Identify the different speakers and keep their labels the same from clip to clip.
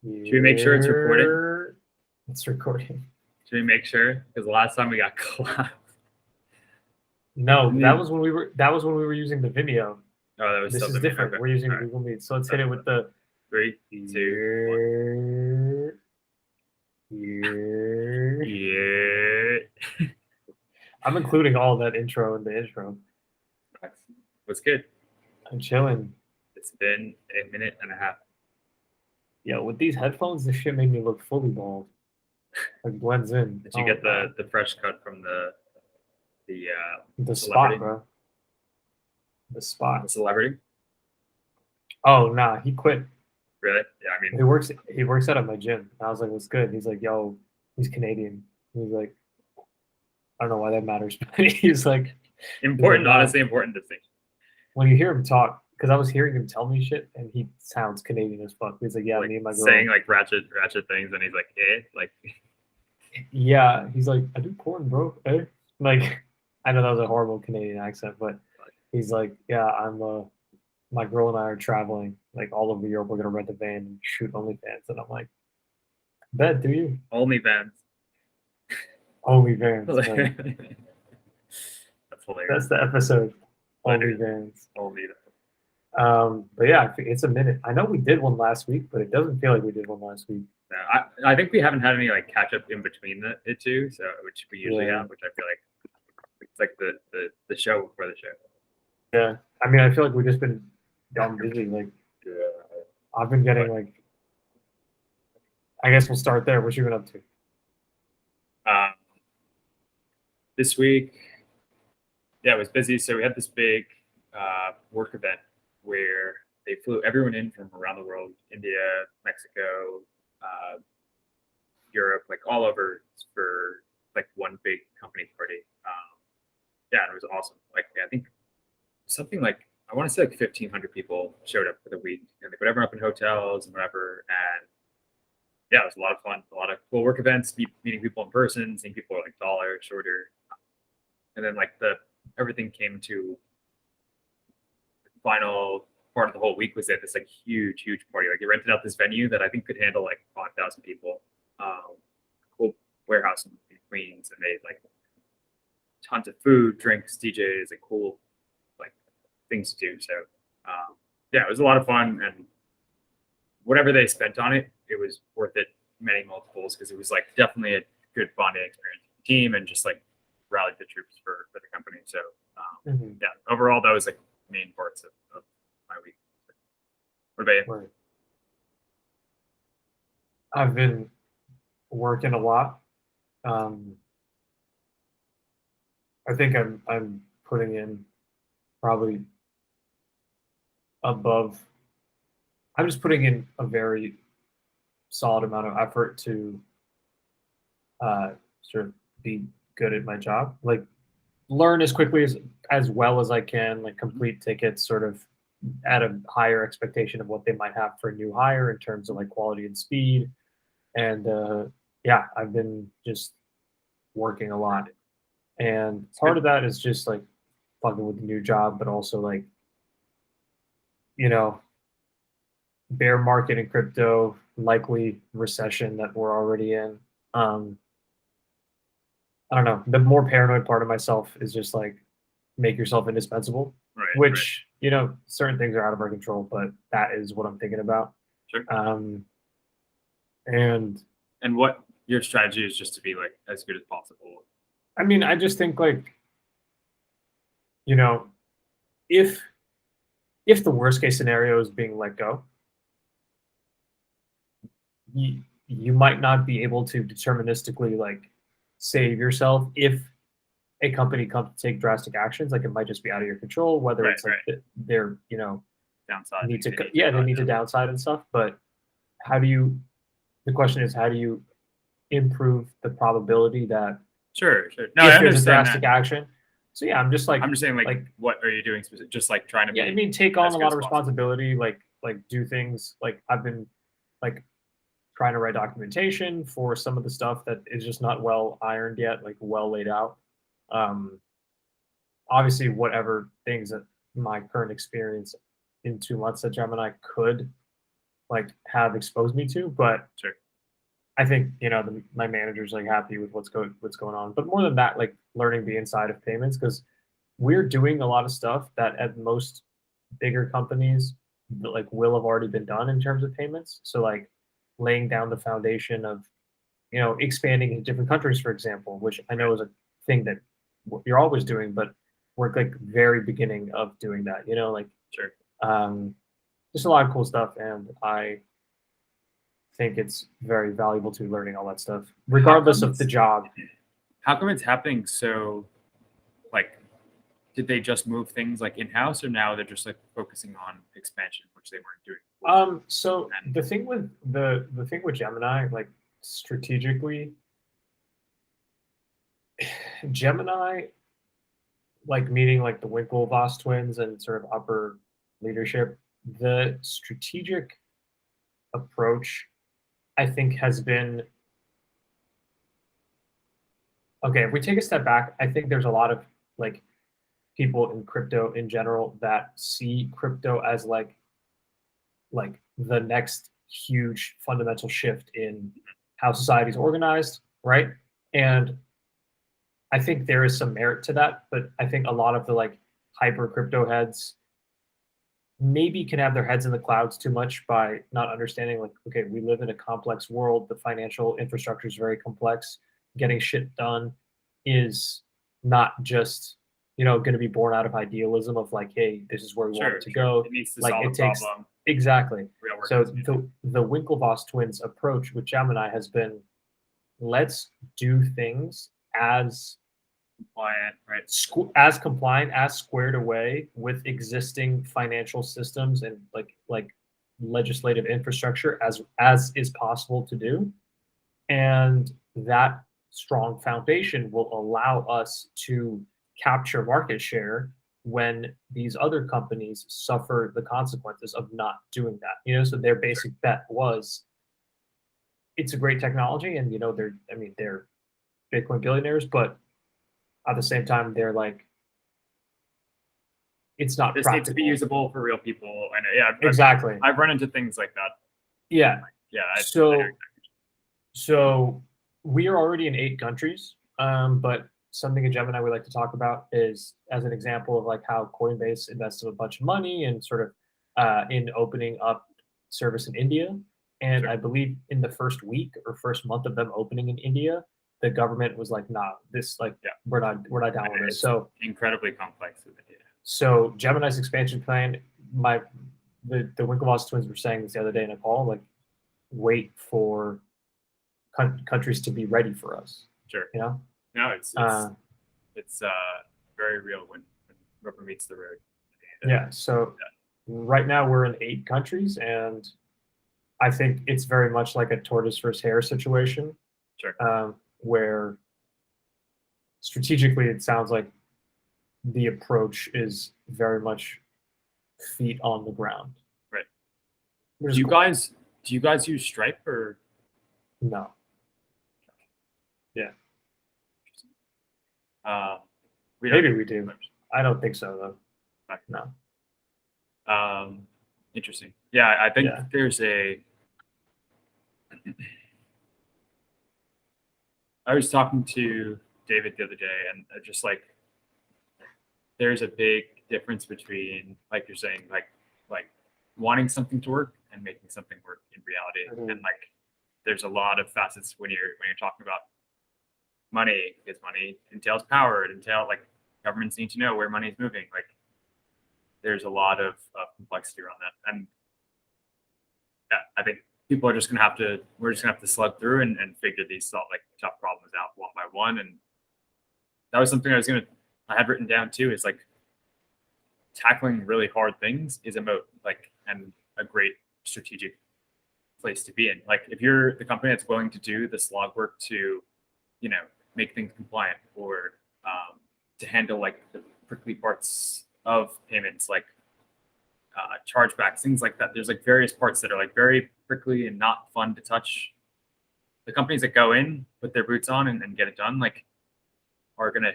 Speaker 1: Should we make sure it's recorded?
Speaker 2: It's recording.
Speaker 1: Should we make sure? Because the last time we got clapped.
Speaker 2: No, that was when we were using the Vimeo.
Speaker 1: Oh, that was
Speaker 2: This
Speaker 1: still
Speaker 2: is different.
Speaker 1: Okay.
Speaker 2: We're using Google Meet. So let's hit it with the
Speaker 1: 3, 2, 1. Yeah.
Speaker 2: I'm including all that intro in the intro.
Speaker 1: What's good?
Speaker 2: I'm chilling.
Speaker 1: It's been a minute and a half.
Speaker 2: Yeah, with these headphones, this shit made me look fully bald. Like blends in.
Speaker 1: Did you get the fresh cut from the
Speaker 2: spot, bro? The spot.
Speaker 1: The celebrity?
Speaker 2: Oh nah, he quit.
Speaker 1: Really? Yeah, I mean
Speaker 2: he works out at my gym. I was like, what's good? He's like, yo, he's Canadian. He's like, I don't know why that matters, but he's like
Speaker 1: important, honestly important distinction.
Speaker 2: When you hear him talk, because I was hearing him tell me shit, and he sounds Canadian as fuck. He's like, yeah,
Speaker 1: like
Speaker 2: me and my girl
Speaker 1: saying like ratchet things, and he's like, like
Speaker 2: yeah, he's like, I do porn, bro. Eh? Like, I know that was a horrible Canadian accent, but he's like, yeah, my girl and I are traveling like all over Europe. We're gonna rent a van and shoot OnlyVans, and I'm like, bet, do you?
Speaker 1: OnlyVans.
Speaker 2: OnlyVans.
Speaker 1: That's hilarious.
Speaker 2: That's the episode. OnlyVans. But yeah, it's a minute. I know we did one last week, but it doesn't feel like we did one last week.
Speaker 1: Yeah, I think we haven't had any like catch up in between the two, so which we usually have, which I feel like it's like the show before the show.
Speaker 2: Yeah, I mean, I feel like we've just been dumb busy. Like, I've been getting like. I guess we'll start there. What you been up to?
Speaker 1: This week, yeah, it was busy. So we had this big work event where they flew everyone in from around the world, India, Mexico, Europe, like all over for like one big company party. Yeah, it was awesome. Like I think something like I want to say like 1,500 people showed up for the week, and they put everyone up in hotels and whatever. And yeah, it was a lot of fun. A lot of cool work events, meeting people in person, seeing people like taller, shorter, and then like everything came to the final part of the whole week was that this like huge party. Like they rented out this venue that I think could handle like 5,000 people. Cool warehouse in Queens, and they like tons of food, drinks, DJs, like cool like things to do. So yeah, it was a lot of fun, and whatever they spent on it, it was worth it many multiples because it was like definitely a good bonding experience for the team and just like rallied the troops for the company. So yeah, overall that was like main parts of my week. What about you?
Speaker 2: Right. I've been working a lot. I think I'm putting in probably above. I'm just putting in a very solid amount of effort to sort of be good at my job. Like learn as quickly as well as I can. Like complete tickets, sort of at a higher expectation of what they might have for a new hire in terms of like quality and speed. And yeah, I've been just working a lot. And part of that is just like fucking with the new job, but also like, bear market in crypto, likely recession that we're already in. I don't know. The more paranoid part of myself is just like make yourself indispensable, which, certain things are out of our control, but that is what I'm thinking about.
Speaker 1: Sure.
Speaker 2: And
Speaker 1: what your strategy is just to be like as good as possible.
Speaker 2: I mean, I just think like, if the worst case scenario is being let go, you might not be able to deterministically like save yourself if a company comes to take drastic actions. Like it might just be out of your control, whether it's like they're
Speaker 1: downside
Speaker 2: need to downside and stuff. But the question is, how do you improve the probability that
Speaker 1: sure no,
Speaker 2: if there's a drastic action? So yeah, I'm just saying
Speaker 1: like what are you doing specific? Just like trying to
Speaker 2: take on a lot of responsibility, like do things. Like I've been like trying to write documentation for some of the stuff that is just not well ironed yet, like well laid out. Obviously whatever things that my current experience in 2 months at Gemini could like have exposed me to, but
Speaker 1: Sure.
Speaker 2: I think my manager's like happy with what's going on. But more than that, like learning the inside of payments because we're doing a lot of stuff that at most bigger companies like will have already been done in terms of payments. So like laying down the foundation of expanding in different countries, for example, which I know is a thing that you're always doing, but we're like very beginning of doing that. Like
Speaker 1: Sure.
Speaker 2: just a lot of cool stuff, and I think it's very valuable to be learning all that stuff, regardless of the job.
Speaker 1: How come it's happening so, like, did they just move things like in-house, or now they're just like focusing on expansion, which they weren't doing before?
Speaker 2: So the thing with the thing with Gemini, like strategically, Gemini, like meeting like the Winklevoss twins and sort of upper leadership, the strategic approach, I think, has been okay. If we take a step back, I think there's a lot of like people in crypto in general that see crypto as like the next huge fundamental shift in how society is organized, right? And I think there is some merit to that, but I think a lot of the like hyper crypto heads maybe can have their heads in the clouds too much by not understanding like, okay, we live in a complex world. The financial infrastructure is very complex. Getting shit done is not just going to be born out of idealism of like, hey, this is where we want it to go.
Speaker 1: It needs to
Speaker 2: like
Speaker 1: solve
Speaker 2: it
Speaker 1: a
Speaker 2: takes
Speaker 1: problem.
Speaker 2: exactly.
Speaker 1: Real work
Speaker 2: So
Speaker 1: needs to be done.
Speaker 2: the Winklevoss twins approach with Gemini has been, let's do things as
Speaker 1: Compliant, right?
Speaker 2: as compliant, as squared away with existing financial systems and like legislative infrastructure as is possible to do, and that strong foundation will allow us to capture market share when these other companies suffer the consequences of not doing that. So their basic bet was, it's a great technology, and they're Bitcoin billionaires, but at the same time, they're like, it's not
Speaker 1: This
Speaker 2: practical.
Speaker 1: needs to be usable for real people. And yeah,
Speaker 2: Exactly.
Speaker 1: I've run into things like that.
Speaker 2: Yeah.
Speaker 1: Yeah.
Speaker 2: So we are already in 8 countries, but something in Gemini we like to talk about is as an example of like how Coinbase invested a bunch of money and sort of in opening up service in India. And
Speaker 1: Sure.
Speaker 2: I believe in the first week or first month of them opening in India, the government was like, nah, this like we're not down with this. So
Speaker 1: incredibly complex with the data.
Speaker 2: So Gemini's expansion plan, the Winklevoss twins were saying this the other day in a call, like wait for countries to be ready for us.
Speaker 1: Sure.
Speaker 2: No,
Speaker 1: it's very real when rubber meets the road.
Speaker 2: Yeah. So right now we're in 8 countries, and I think it's very much like a tortoise versus hare situation.
Speaker 1: Sure.
Speaker 2: Where strategically it sounds like the approach is very much feet on the ground.
Speaker 1: Right.
Speaker 2: Do
Speaker 1: you guys use Stripe or
Speaker 2: no? Yeah. Maybe we do. I don't think so though. No.
Speaker 1: Interesting. Yeah, I think there's I was talking to David the other day, and just like there's a big difference between, like you're saying, like wanting something to work and making something work in reality.
Speaker 2: Mm-hmm.
Speaker 1: And like there's a lot of facets when you're talking about money, because money entails power. It entails like governments need to know where money is moving. Like there's a lot of complexity around that. And yeah, I think we're just gonna have to slug through and figure these like tough problems out one by one. And that was something I had written down too, is like tackling really hard things is a moat, like, and a great strategic place to be in. Like if you're the company that's willing to do the slog work to, make things compliant, or to handle like the prickly parts of payments, like chargebacks, things like that. There's like various parts that are like very prickly and not fun to touch. The companies that go in, put their boots on and get it done, like are going to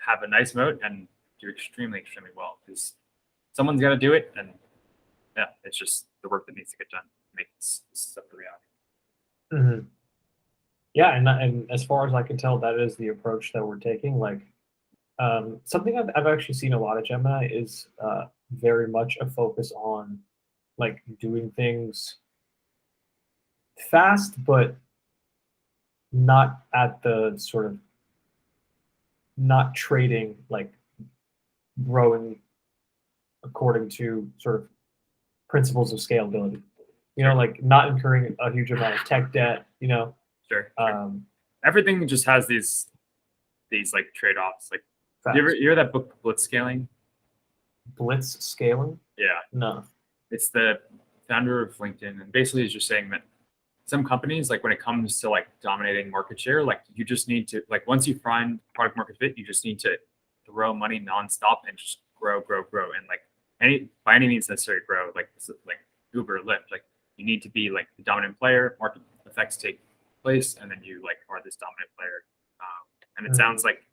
Speaker 1: have a nice moat and do extremely, extremely well, because someone's got to do it. And yeah, it's just the work that needs to get done. make this stuff a reality.
Speaker 2: Mhm. Yeah, and as far as I can tell, that is the approach that we're taking. Like, something I've actually seen a lot of Gemini is very much a focus on like doing things fast, but not at the sort of not trading like growing according to sort of principles of scalability. You know,
Speaker 1: Sure.
Speaker 2: like not incurring a huge amount of tech debt. You know,
Speaker 1: Sure.
Speaker 2: um,
Speaker 1: Everything just has these like trade-offs. Like you hear that book Blitzscaling?
Speaker 2: blitz scaling.
Speaker 1: Yeah.
Speaker 2: No.
Speaker 1: It's the founder of LinkedIn, and basically is just saying that some companies, like when it comes to like dominating market share, like you just need to like once you find product market fit, you just need to throw money nonstop and just grow, grow, grow, and like by any means necessary grow. Like like Uber, Lyft, like you need to be like the dominant player. Market effects take place, and then you like are this dominant player. And it sounds like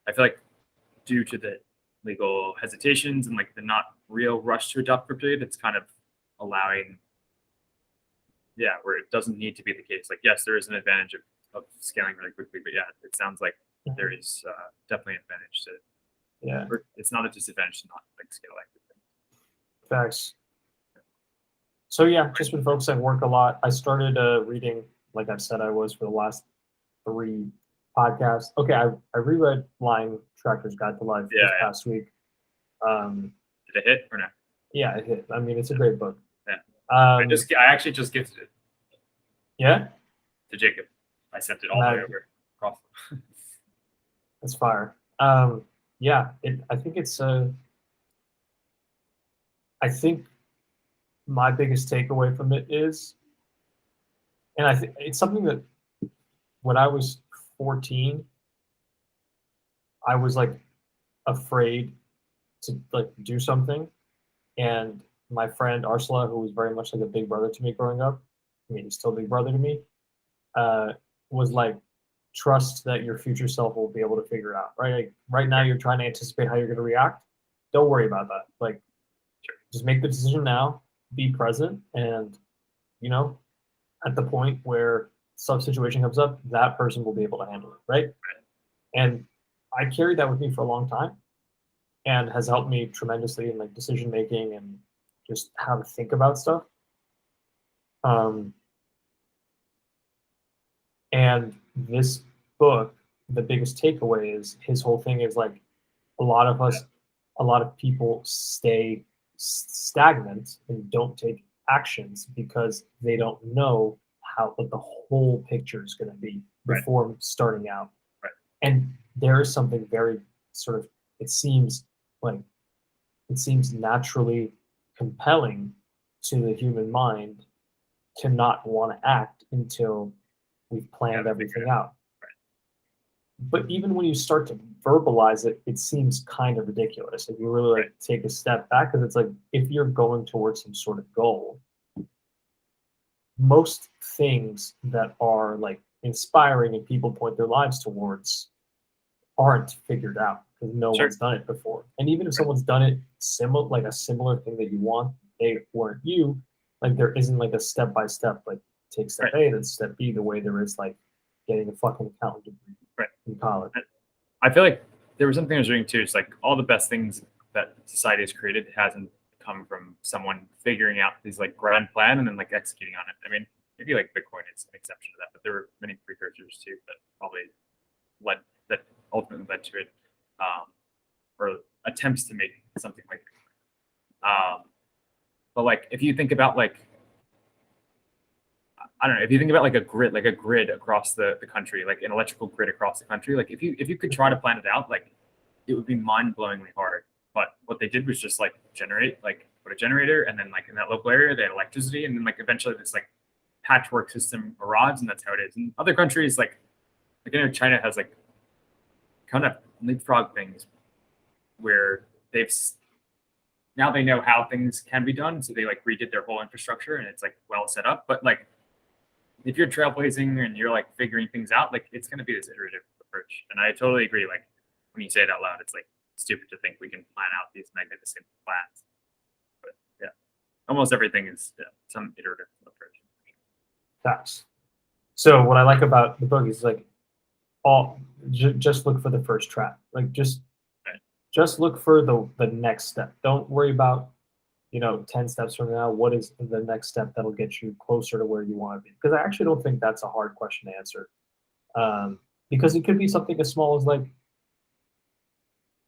Speaker 1: I feel like due to the legal hesitations and like the not real rush to adopt crypto, it's kind of allowing, yeah, where it doesn't need to be the case. Like, yes, there is an advantage of scaling really quickly, but yeah, it sounds like there is definitely an advantage to,
Speaker 2: Yeah.
Speaker 1: or it's not a disadvantage to not like scale like quickly.
Speaker 2: Facts. So yeah, just been focused on work a lot. I started reading, like I've said I was for the last 3 podcasts. Okay, I reread Flying Tractor's Guide to Life
Speaker 1: Yeah,
Speaker 2: this
Speaker 1: yeah.
Speaker 2: past week.
Speaker 1: Did it hit or no?
Speaker 2: Yeah, it hit. I mean, it's a great book.
Speaker 1: Yeah. I actually just gifted it
Speaker 2: Yeah,
Speaker 1: to Jacob. I sent it all the way over. Across.
Speaker 2: that's fire. Yeah, I think it's I think my biggest takeaway from it is, and I think it's something that when I was 14, I was like afraid to like do something, and my friend Ursula, who was very much like a big brother to me growing up, I mean, he's still a big brother to me, uh, was like, trust that your future self will be able to figure it out, right? Like, right now, you're trying to anticipate how you're going to react. Don't worry about that. Like, just make the decision now, be present, and, you know, at the point where some situation comes up, that person will be able to handle it, right? And I carried that with me for a long time and has helped me tremendously in like decision making and just how to think about stuff. Um, and this book, the biggest takeaway is his whole thing is like a lot of us, a lot of people stay stagnant and don't take actions because they don't know how what the whole picture is going to be before starting out.
Speaker 1: Right.
Speaker 2: And there is something very sort of, it seems like, it seems naturally compelling to the human mind to not want to act until we've planned everything out. But even when you start to verbalize it, it seems kind of ridiculous. If you really like take a step back, because it's like if you're going towards some sort of goal, most things that are like inspiring and people point their lives towards aren't figured out because no one's done it before. And even if someone's done it similar, like a similar thing that you want, they weren't you. Like there isn't like a step by step, like take step A, then step B, the way there is like getting a fucking accountant degree in college.
Speaker 1: I feel like there was something I was reading too. It's like all the best things that society has created hasn't come from someone figuring out these like grand plan and then like executing on it. I mean, maybe like Bitcoin is an exception to that, but there were many precursors too that probably ultimately led to it, or attempts to make something like it. But like if you think about like I don't know, if you think about like a grid across the country, like an electrical grid across the country, like if you could try to plan it out, like it would be mind-blowingly hard. But what they did was just like put a generator, and then like in that local area they had electricity, and then like eventually this like patchwork system arrives, and that's how it is. In other countries, like I know China has like kind of leapfrog things where now they know how things can be done, so they like redid their whole infrastructure and it's like well set up. But like if you're trailblazing and you're like figuring things out, like it's going to be this iterative approach. And I totally agree. Like when you say it out loud, it's like stupid to think we can plan out these magnificent plans. But yeah, almost everything is some iterative approach.
Speaker 2: Facts. So what I like about the book is like just look for the first trap. Like just look for the next step. Don't worry about 10 steps from now, what is the next step that'll get you closer to where you want to be? Because I actually don't think that's a hard question to answer. Because it could be something as small as like,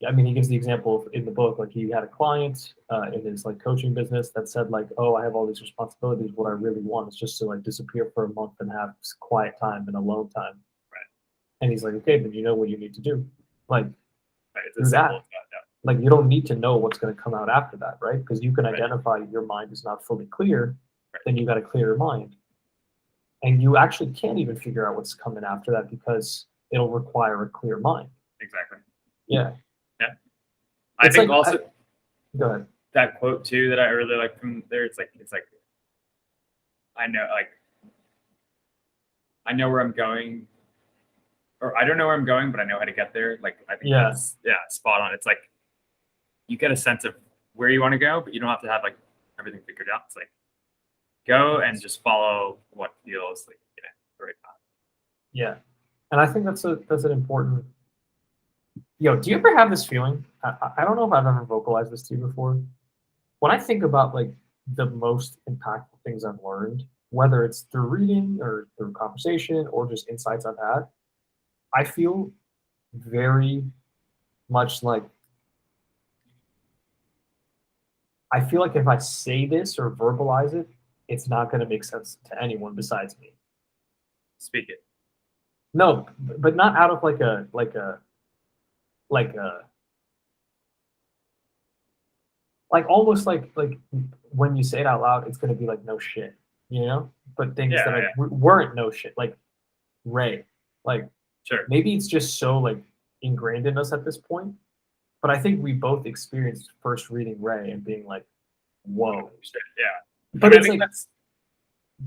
Speaker 2: I mean, he gives the example in the book, like he had a client in his like coaching business that said like, oh, I have all these responsibilities. What I really want is just to like disappear for a month and have quiet time and alone time.
Speaker 1: Right.
Speaker 2: And he's like, okay, then you know what you need to do. Like,
Speaker 1: Right. It's
Speaker 2: do
Speaker 1: as simple
Speaker 2: that.
Speaker 1: as that. Yeah.
Speaker 2: Like you don't need to know what's going to come out after that, right? Because you can
Speaker 1: Right.
Speaker 2: identify your mind is not fully clear,
Speaker 1: Right.
Speaker 2: then you got to clear your mind. And you actually can't even figure out what's coming after that because it'll require a clear mind.
Speaker 1: Exactly.
Speaker 2: Yeah.
Speaker 1: Yeah. I
Speaker 2: It's
Speaker 1: think
Speaker 2: like,
Speaker 1: also
Speaker 2: go ahead.
Speaker 1: that quote too that I really like from there. It's like I know where I'm going, or I don't know where I'm going, but I know how to get there. Like I think
Speaker 2: Yeah.
Speaker 1: that's spot on. It's like you get a sense of where you want to go, but you don't have to have like everything figured out. It's like go and just follow what feels like the right path.
Speaker 2: Yeah. And I think that's an important. Do you ever have this feeling? I don't know if I've ever vocalized this to you before. When I think about like the most impactful things I've learned, whether it's through reading or through conversation or just insights I've had, I feel very much like I feel like if I say this or verbalize it, it's not going to make sense to anyone besides me.
Speaker 1: Speak it.
Speaker 2: No, but not out of like a like almost like when you say it out loud, it's going to be like no shit, But things
Speaker 1: Yeah,
Speaker 2: that
Speaker 1: yeah.
Speaker 2: weren't no shit, like Ray, like
Speaker 1: Sure.
Speaker 2: maybe it's just so like ingrained in us at this point. But I think we both experienced first reading Ray and being like, whoa.
Speaker 1: Yeah.
Speaker 2: But
Speaker 1: I
Speaker 2: it's
Speaker 1: think
Speaker 2: like
Speaker 1: that's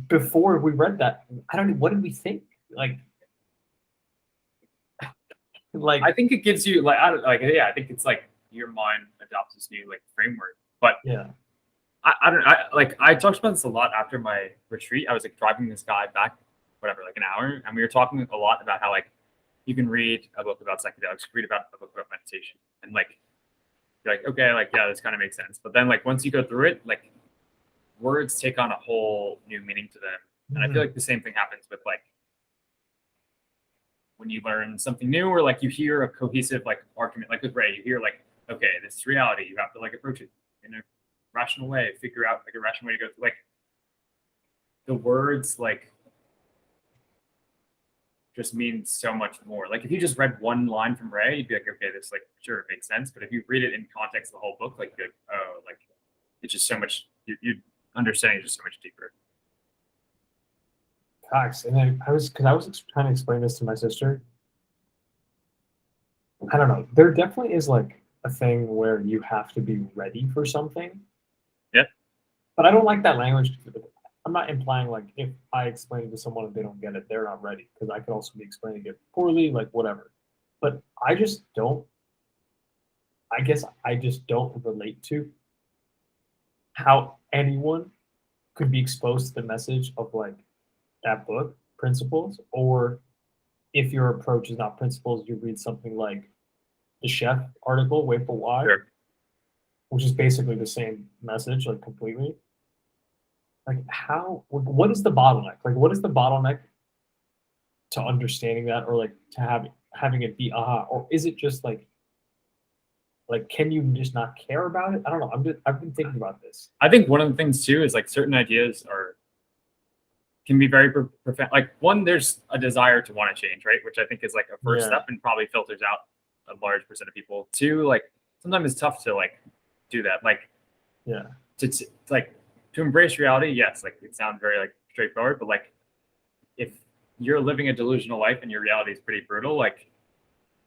Speaker 2: before we read that, I don't know, what did we think? Like
Speaker 1: I think it gives you like I think it's like your mind adopts this new like framework. But
Speaker 2: yeah.
Speaker 1: I talked about this a lot after my retreat. I was like driving this guy back, whatever, like an hour, and we were talking a lot about how like you can read a book about psychedelics, read about a book about meditation, and like you're like, okay, like yeah, this kind of makes sense. But then like once you go through it, like words take on a whole new meaning to them. And I feel like the same thing happens with like when you learn something new or like you hear a cohesive like argument, like with Ray, you hear like, okay, this is reality. You have to like approach it in a rational way, figure out like a rational way to go through. Like the words like just mean so much more. Like if you just read one line from Ray, you'd be like, okay, this like sure it makes sense. But if you read it in context of the whole book, like you're like, oh, like it's just so much you understanding is just so much deeper.
Speaker 2: Facts. And then I was trying to explain this to my sister. I don't know. There definitely is like a thing where you have to be ready for something.
Speaker 1: Yeah.
Speaker 2: But I don't like that language. I'm not implying like if I explain it to someone and they don't get it, they're not ready. Because I could also be explaining it poorly, like whatever. But I guess I just don't relate to how anyone could be exposed to the message of like that book, Principles, or if your approach is not principles, you read something like the Chef article, Wait for Why,
Speaker 1: Sure.
Speaker 2: which is basically the same message, like completely. Like what is the bottleneck? Like what is the bottleneck to understanding that or like to having it be aha? Or is it just like can you just not care about it? I don't know. I've been thinking about this.
Speaker 1: I think one of the things too is like certain ideas can be very profound. Like one, there's a desire to want to change, right? Which I think is like a first step and probably filters out a large percent of people. Two, like sometimes it's tough to like do that. Like to embrace reality. Yes, like it sounds very like straightforward, but like if you're living a delusional life and your reality is pretty brutal, like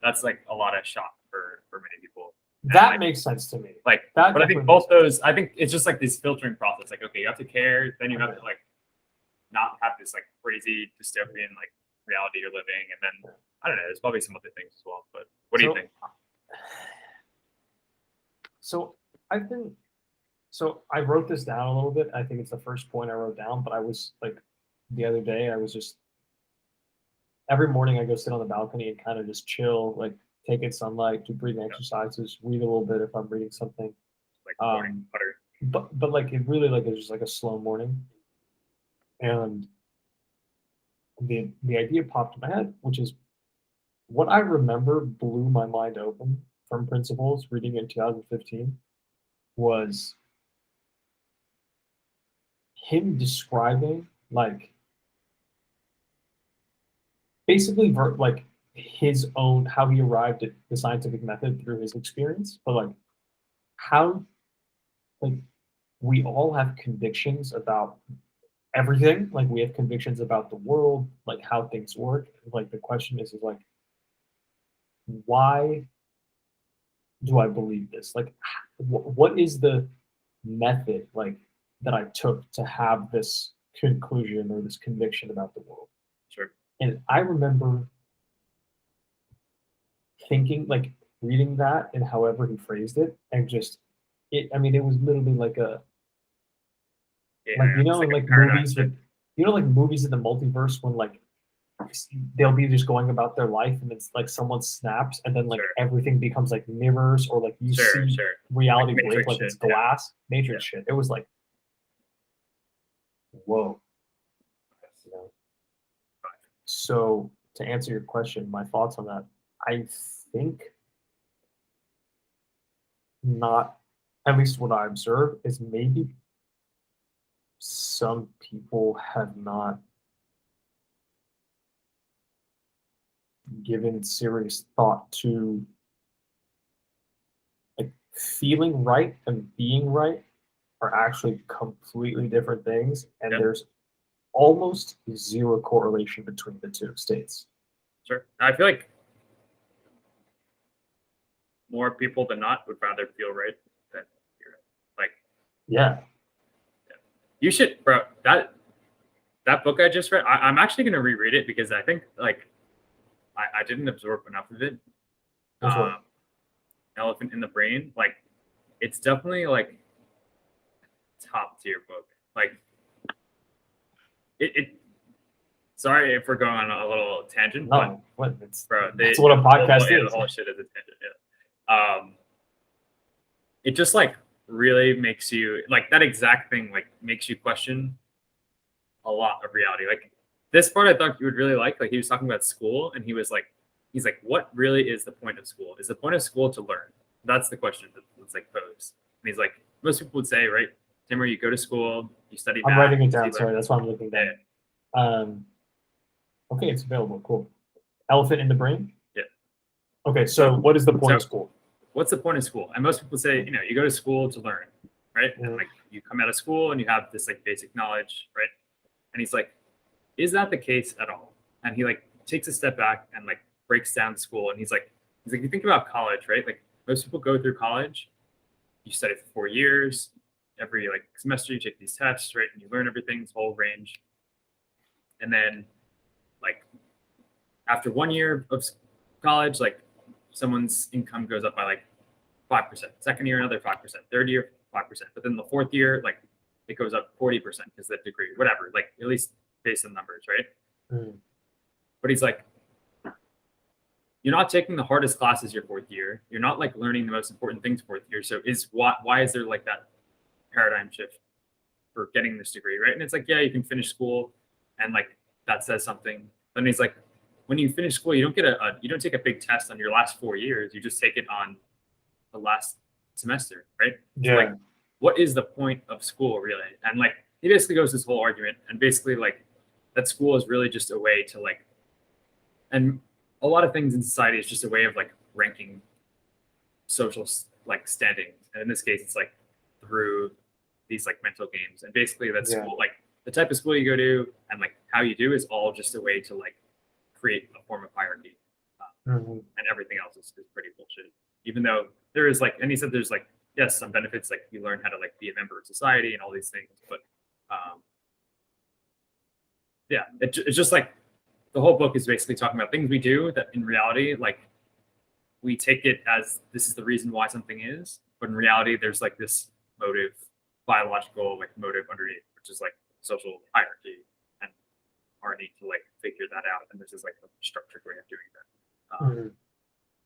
Speaker 1: that's like a lot of shock for many people.
Speaker 2: That makes sense to me.
Speaker 1: Like, but I think both those, I think it's just like this filtering process. Like, okay, you have to care, then you have to like not have this like crazy dystopian like reality you're living, and then I don't know. There's probably some other things as well. But what do you think?
Speaker 2: So I wrote this down a little bit. I think it's the first point I wrote down, but I was like the other day. I was just every morning I go sit on the balcony and kind of just chill, like take in sunlight, do breathing exercises, read a little bit if I'm reading something.
Speaker 1: Like morning
Speaker 2: Um,
Speaker 1: putter.
Speaker 2: but like it really like it's just like a slow morning, and the idea popped in my head, which is what I remember blew my mind open from Principles reading it in 2015 was him describing like basically like his own how he arrived at the scientific method through his experience, but like how like we all have convictions about everything. Like we have convictions about the world, like how things work. Like the question is like, why do I believe this? Like, what is the method like that I took to have this conclusion or this conviction about the world?
Speaker 1: Sure.
Speaker 2: And I remember thinking, like, reading that and however he phrased it, and just it. I mean, it was literally like a
Speaker 1: Yeah,
Speaker 2: like you
Speaker 1: it's
Speaker 2: know in
Speaker 1: like a
Speaker 2: like
Speaker 1: paradigm
Speaker 2: movies
Speaker 1: shift.
Speaker 2: with like movies in the multiverse when like they'll be just going about their life and it's like someone snaps and then like
Speaker 1: Sure.
Speaker 2: everything becomes like mirrors or like you
Speaker 1: Sure,
Speaker 2: see
Speaker 1: sure.
Speaker 2: reality
Speaker 1: Like
Speaker 2: break
Speaker 1: Matrix
Speaker 2: like
Speaker 1: shit.
Speaker 2: it's
Speaker 1: Yeah.
Speaker 2: glass
Speaker 1: Yeah.
Speaker 2: matrix shit. It was like whoa, you know. So to answer your question, my thoughts on that, I think not, at least what I observe is maybe some people have not given serious thought to like feeling right and being right are actually completely different things, and
Speaker 1: Yeah.
Speaker 2: there's almost zero correlation between the two states.
Speaker 1: Sure. I feel like more people than not would rather feel right than hear it. Like,
Speaker 2: Yeah,
Speaker 1: you should, bro. That book I just read, I'm actually gonna reread it because I think like I didn't absorb enough of it.
Speaker 2: which one?
Speaker 1: Um, Elephant in the Brain, like it's definitely like top tier book. Like it sorry if we're going on a little tangent, but
Speaker 2: No, what? It's
Speaker 1: bro,
Speaker 2: that's what a podcast
Speaker 1: yeah, the
Speaker 2: is.
Speaker 1: whole shit is a tangent. Yeah. It just like really makes you like that exact thing like makes you question a lot of reality. Like this part, I thought you would really like. Like he was talking about school, and he's like, what really is the point of school? Is the point of school to learn? That's the question that's like posed. And he's like, most people would say, right, Taimur, you go to school, you study
Speaker 2: I'm
Speaker 1: math,
Speaker 2: writing it
Speaker 1: you
Speaker 2: down. Sorry, that's why I'm looking
Speaker 1: yeah,
Speaker 2: down. Okay, it's available. Cool. Elephant in the Brain.
Speaker 1: yeah.
Speaker 2: Okay, so what is the point of
Speaker 1: So
Speaker 2: school?
Speaker 1: what's the point of school? And most people say, you know, you go to school to learn, right? And like you come out of school and you have this like basic knowledge, right? And he's like, is that the case at all? And he like takes a step back and like breaks down school. And he's like, you think about college, right? Like most people go through college, you study for 4 years, every like semester you take these tests, right? And you learn everything, this whole range. And then like after 1 year of college, like someone's income goes up by like 5%. Second year, another 5%. Third year, 5%. But then the fourth year, like it goes up 40% because the degree, whatever, like at least based on numbers, right?
Speaker 2: Mm.
Speaker 1: But he's like, you're not taking the hardest classes your fourth year. You're not like learning the most important things fourth year. So why is there like that paradigm shift for getting this degree, right? And it's like, yeah, you can finish school and like that says something. Then he's like, when you finish school, you don't get you don't take a big test on your last 4 years. You just take it on the last semester, right?
Speaker 2: Yeah.
Speaker 1: So like, what is the point of school really? And like, he basically goes this whole argument, and basically like that school is really just a way to like, and a lot of things in society is just a way of like ranking social like standing, and in this case, it's like through these like mental games, and basically that
Speaker 2: Yeah.
Speaker 1: school, like the type of school you go to, and like how you do is all just a way to like create a form of hierarchy, and everything else is pretty bullshit. Even though there is like, and he said there's like, yes, some benefits, like you learn how to like be a member of society and all these things, but yeah, it's just like the whole book is basically talking about things we do that in reality, like we take it as this is the reason why something is, but in reality, there's like this motive, biological like motive underneath, which is like social hierarchy, and figure that out, and this is like a structured way of doing that.
Speaker 2: Mhm.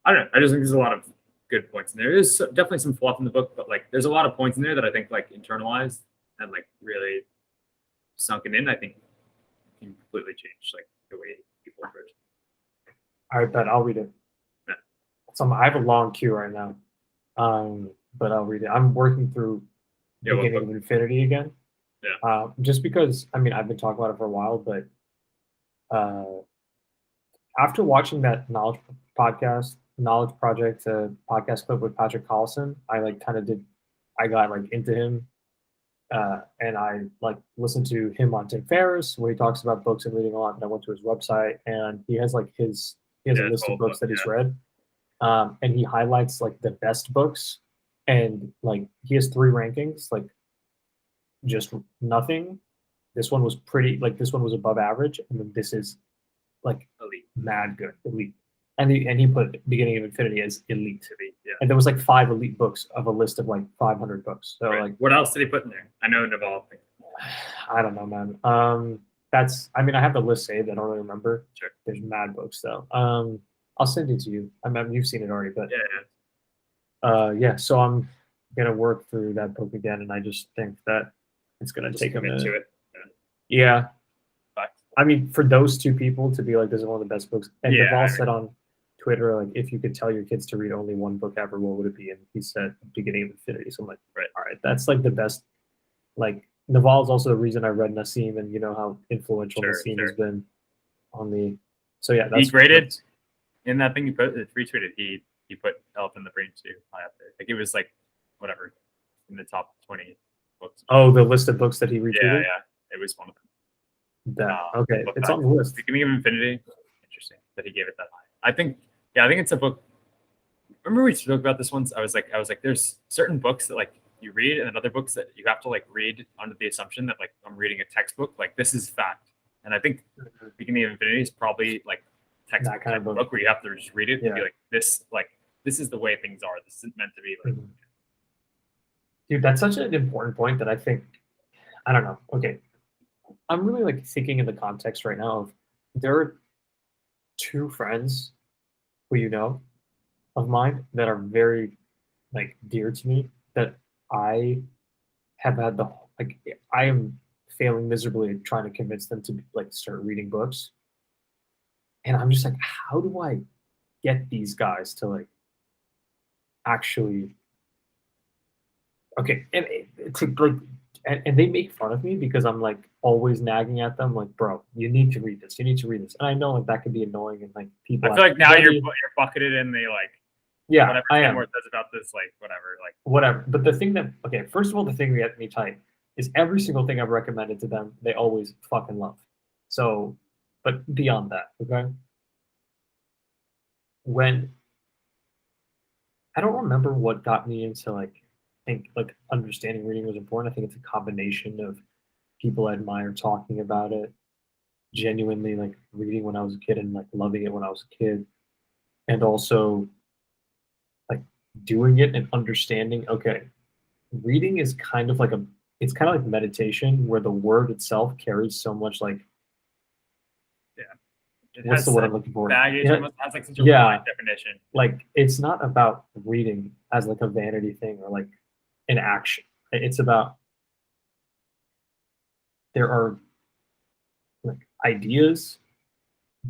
Speaker 1: I don't know. I just think there's a lot of good points in there. There's definitely some fluff in the book, but like there's a lot of points in there that I think like internalized and like really sunken in. I think can completely change like the way people approach it.
Speaker 2: All right, bet I'll read it.
Speaker 1: Yeah.
Speaker 2: So I have a long queue right now, but I'll read it. I'm working through
Speaker 1: Yeah, what
Speaker 2: Beginning
Speaker 1: book?
Speaker 2: of Infinity again.
Speaker 1: Yeah.
Speaker 2: Just because I mean I've been talking about it for a while, but after watching that knowledge project podcast clip with Patrick Collison, I like kind of did. I got like into him, and I like listened to him on Tim Ferriss where he talks about books and reading a lot. And I went to his website, and he has like he has a
Speaker 1: Yeah, it's
Speaker 2: list of
Speaker 1: whole
Speaker 2: books
Speaker 1: book.
Speaker 2: that he's
Speaker 1: Yeah.
Speaker 2: read, and he highlights like the best books, and like he has three rankings, like just nothing. This one was pretty like this one was above average, and then this is like
Speaker 1: Elite.
Speaker 2: mad good, elite. And he put Beginning of Infinity as elite.
Speaker 1: Elite. Yeah.
Speaker 2: And there was like 5 elite books of a list of like 500 books. So
Speaker 1: Right.
Speaker 2: like,
Speaker 1: What else did he put in there? I know Naval.
Speaker 2: I don't know, man. I mean, I have the list saved. I don't really remember.
Speaker 1: Sure.
Speaker 2: There's mad books though. I'll send it to you. I mean, you've seen it already, but
Speaker 1: Yeah.
Speaker 2: yeah. So I'm gonna work through that book again, and I just think that it's gonna
Speaker 1: Just
Speaker 2: take a
Speaker 1: commit
Speaker 2: minute.
Speaker 1: to it.
Speaker 2: Yeah.
Speaker 1: But
Speaker 2: I mean, for those two people to be like, this is one of the best books, and
Speaker 1: Yeah,
Speaker 2: Naval
Speaker 1: I
Speaker 2: said on Twitter, like, if you could tell your kids to read only one book ever, what would it be? And he said Beginning of Infinity. So I'm like,
Speaker 1: Right.
Speaker 2: all right, that's like the best. Like Naval is also the reason I read Nassim, and you know how influential
Speaker 1: Sure,
Speaker 2: Nassim
Speaker 1: sure.
Speaker 2: has been on me. So yeah,
Speaker 1: He
Speaker 2: that's
Speaker 1: graded in that thing you put retweeted. He put Elephant in the Brain too high up there. Like it was like whatever in the top 20 books.
Speaker 2: Oh, the list of books that he
Speaker 1: Yeah,
Speaker 2: retweeted.
Speaker 1: yeah, it was one of them.
Speaker 2: Okay,
Speaker 1: Book
Speaker 2: it's
Speaker 1: that.
Speaker 2: on the list.
Speaker 1: Beginning of Infinity. Interesting that he gave it that high. I think it's a book. Remember we spoke about this once? I was like, there's certain books that like you read, and then other books that you have to like read under the assumption that like I'm reading a textbook. Like this is fact. And I think Beginning of Infinity is probably like textbook
Speaker 2: That kind of
Speaker 1: type of
Speaker 2: book.
Speaker 1: book where you have to just read it and be
Speaker 2: Yeah.
Speaker 1: like this is the way things are. This isn't meant to be like.
Speaker 2: Dude, that's such an important point that I think I don't know. Okay, I'm really like thinking in the context right now of there are 2 friends who you know of mine that are very like dear to me that I have had the like I am failing miserably at trying to convince them to like start reading books. And I'm just like, how do I get these guys to like actually okay and to like and they make fun of me because I'm like always nagging at them like bro you need to read this and I know like that can be annoying and like people
Speaker 1: I feel like now
Speaker 2: maybe-
Speaker 1: you're bucketed in the like
Speaker 2: yeah
Speaker 1: whatever
Speaker 2: I am
Speaker 1: Taimur says about this like whatever like
Speaker 2: whatever. But the thing that okay, first of all, the thing that gets me tight is every single thing I've recommended to them, they always fucking love. So, but beyond that, okay, when I don't remember what got me into like think like understanding reading was important. I think it's a combination of people I admire talking about it, genuinely like reading when I was a kid and like loving it when I was a kid, and also like doing it and understanding. Okay, reading is kind of like it's kind of like meditation where the word itself carries so much like
Speaker 1: it
Speaker 2: what's
Speaker 1: has
Speaker 2: the word
Speaker 1: such
Speaker 2: I'm looking for?
Speaker 1: baggage.
Speaker 2: Yeah,
Speaker 1: It has like such a
Speaker 2: yeah.
Speaker 1: wide definition.
Speaker 2: Like it's not about reading as like a vanity thing or like an action. It's about there are like ideas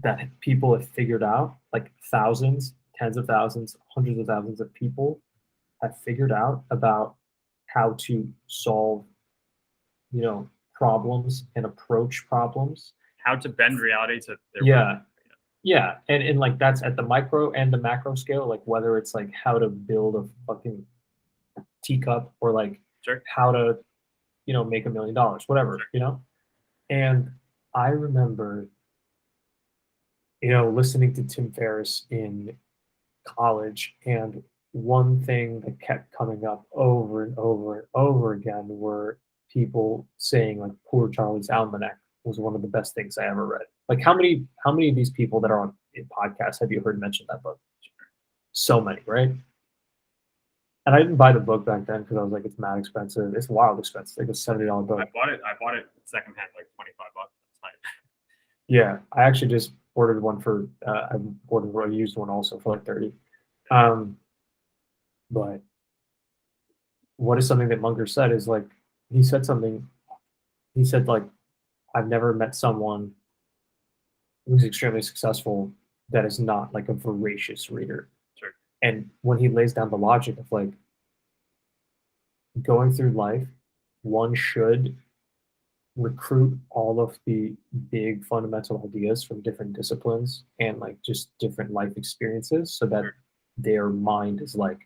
Speaker 2: that people have figured out, like thousands, tens of thousands, hundreds of thousands of people have figured out about how to solve, you know, problems and approach problems.
Speaker 1: How to bend reality to their
Speaker 2: Yeah.
Speaker 1: will.
Speaker 2: Yeah. And like that's at the micro and the macro scale, like whether it's like how to build a fucking teacup or like
Speaker 1: Sure.
Speaker 2: how to, you know, make $1 million, whatever,
Speaker 1: Sure.
Speaker 2: you know? And I remember, you know, listening to Tim Ferriss in college, and one thing that kept coming up over and over and over again were people saying like Poor Charlie's Almanac was one of the best things I ever read. Like how many of these people that are on podcasts have you heard mention that book? So many, right? And I didn't buy the book back then because I was like, it's mad expensive. It's wild expensive. Like a $70 book.
Speaker 1: I bought it secondhand, like $25.
Speaker 2: Yeah, I actually just ordered one for I ordered a used one also for like 30. Um, but what is something that Munger said is like he said something. He said like I've never met someone who's extremely successful that is not like a voracious reader.
Speaker 1: Sure.
Speaker 2: And when he lays down the logic of like going through life, one should recruit all of the big fundamental ideas from different disciplines and like just different life experiences so that
Speaker 1: Sure.
Speaker 2: their mind is like,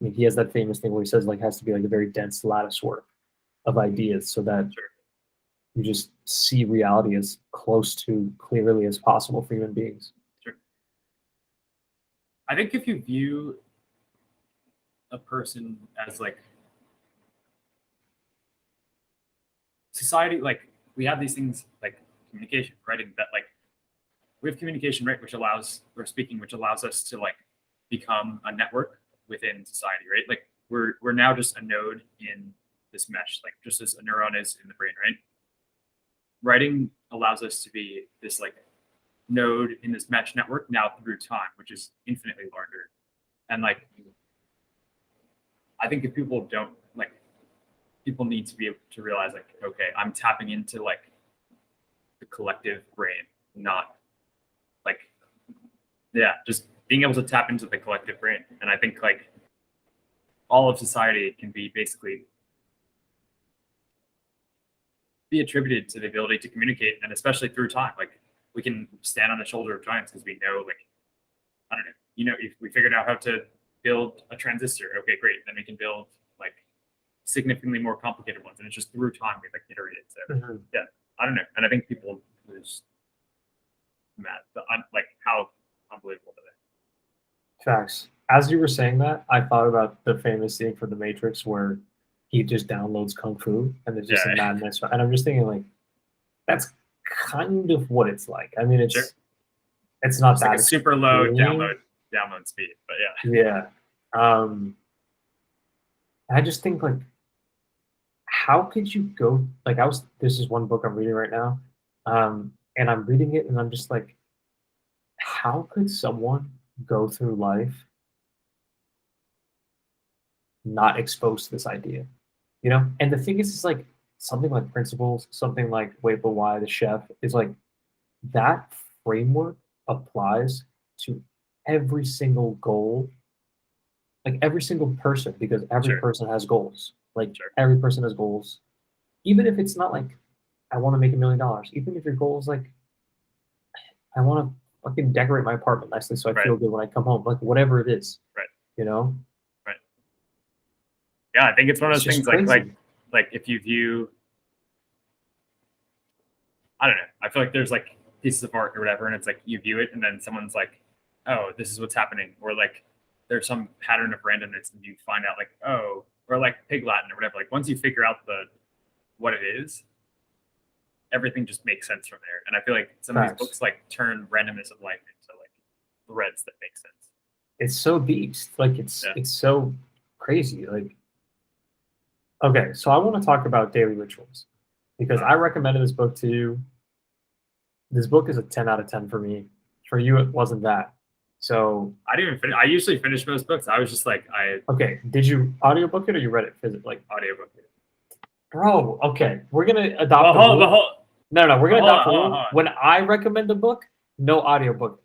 Speaker 2: I mean, he has that famous thing where he says like has to be like a very dense lattice work of ideas so that
Speaker 1: Sure.
Speaker 2: you just see reality as close to clearly as possible for human beings.
Speaker 1: Sure. I think if you view a person as like society, like we have these things like communication, writing that like we have communication, right, which allows or speaking, which allows us to like become a network within society, right? Like we're now just a node in this mesh, like just as a neuron is in the brain, right? Writing allows us to be this like node in this mesh network now through time, which is infinitely larger. And like I think if people don't like people need to be able to realize like, okay, I'm tapping into like the collective brain, not like yeah, just being able to tap into the collective brain. And I think like all of society can be basically be attributed to the ability to communicate, and especially through time. Like we can stand on the shoulder of giants because we know, like I don't know, you know, if we figured out how to build a transistor, okay, great, then we can build like significantly more complicated ones, and it's just through time we like iterated. So yeah, I don't know, and I think people lose mad, like how unbelievable that is.
Speaker 2: Facts. As you were saying that, I thought about the famous scene from The Matrix where he just downloads Kung Fu and there's just a
Speaker 1: Yeah,
Speaker 2: madness. And I'm just thinking like that's kind of what it's like. I mean,
Speaker 1: sure.
Speaker 2: it's not
Speaker 1: Just like
Speaker 2: that
Speaker 1: a super low
Speaker 2: extreme.
Speaker 1: download speed, but yeah,
Speaker 2: Yeah. I just think like how could you go like this is one book I'm reading right now. And I'm reading it and I'm just like, how could someone go through life not exposed to this idea? You know? And the thing is like something like principles, something like Wait But Why, the chef is like that framework applies to every single goal, like every single person, because every
Speaker 1: sure,
Speaker 2: person has goals. Like
Speaker 1: sure,
Speaker 2: every person has goals. Even if it's not like I want to make $1 million, even if your goal is like I want to fucking decorate my apartment nicely so I
Speaker 1: right,
Speaker 2: feel good when I come home, like whatever it is,
Speaker 1: right,
Speaker 2: you know?
Speaker 1: right. Yeah, I think it's one of
Speaker 2: It's
Speaker 1: those
Speaker 2: just
Speaker 1: things
Speaker 2: crazy.
Speaker 1: like if you view, I don't know, I feel like there's like pieces of art or whatever, and it's like you view it, and then someone's like, oh, this is what's happening, or like there's some pattern of randomness, and you find out like, oh, or like Pig Latin or whatever. Like once you figure out the what it is, everything just makes sense from there. And I feel like some of these
Speaker 2: Facts.
Speaker 1: books like turn randomness of life into like threads that make sense.
Speaker 2: It's so beast. Like
Speaker 1: Yeah.
Speaker 2: it's so crazy. Like okay, so I want to talk about daily rituals because I recommended this book to you. This book is a 10 out of 10 for me. For you, it wasn't that. So
Speaker 1: I didn't even finish. I usually finish most books. I was just like, I
Speaker 2: okay, did you audiobook it or you read it physically? Like
Speaker 1: audiobook.
Speaker 2: bro, okay, we're gonna adopt
Speaker 1: Well,
Speaker 2: the
Speaker 1: hold, but
Speaker 2: rule.
Speaker 1: hold,
Speaker 2: No, we're
Speaker 1: but
Speaker 2: gonna
Speaker 1: hold on,
Speaker 2: adopt the
Speaker 1: hold on,
Speaker 2: rule.
Speaker 1: hold on.
Speaker 2: When I recommend a book, no audiobook.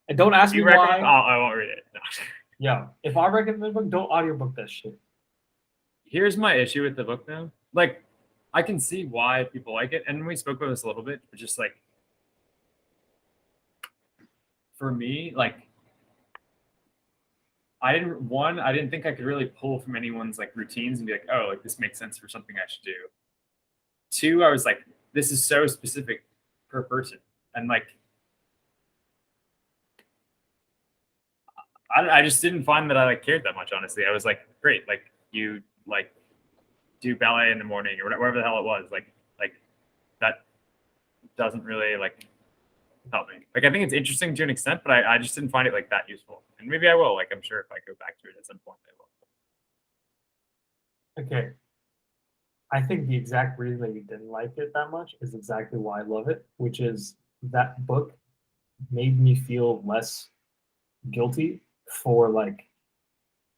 Speaker 2: And don't ask
Speaker 1: You
Speaker 2: me
Speaker 1: recommend?
Speaker 2: why.
Speaker 1: I won't read it. No.
Speaker 2: Yeah, if I recommend a book, don't audiobook that shit.
Speaker 1: Here's my issue with the book though. Like, I can see why people like it, and we spoke about this a little bit, but just like for me, like I didn't think I could really pull from anyone's like routines and be like, oh, like this makes sense for something I should do. Two, I was like, this is so specific per person, and like I just didn't find that I like cared that much. Honestly, I was like, great, like you like do ballet in the morning or whatever the hell it was, like that doesn't really like help me. Like I think it's interesting to an extent, but I just didn't find it like that useful. And maybe I will. Like I'm sure if I go back to it at some point, I will.
Speaker 2: Okay. I think the exact reason that you didn't like it that much is exactly why I love it, which is that book made me feel less guilty for like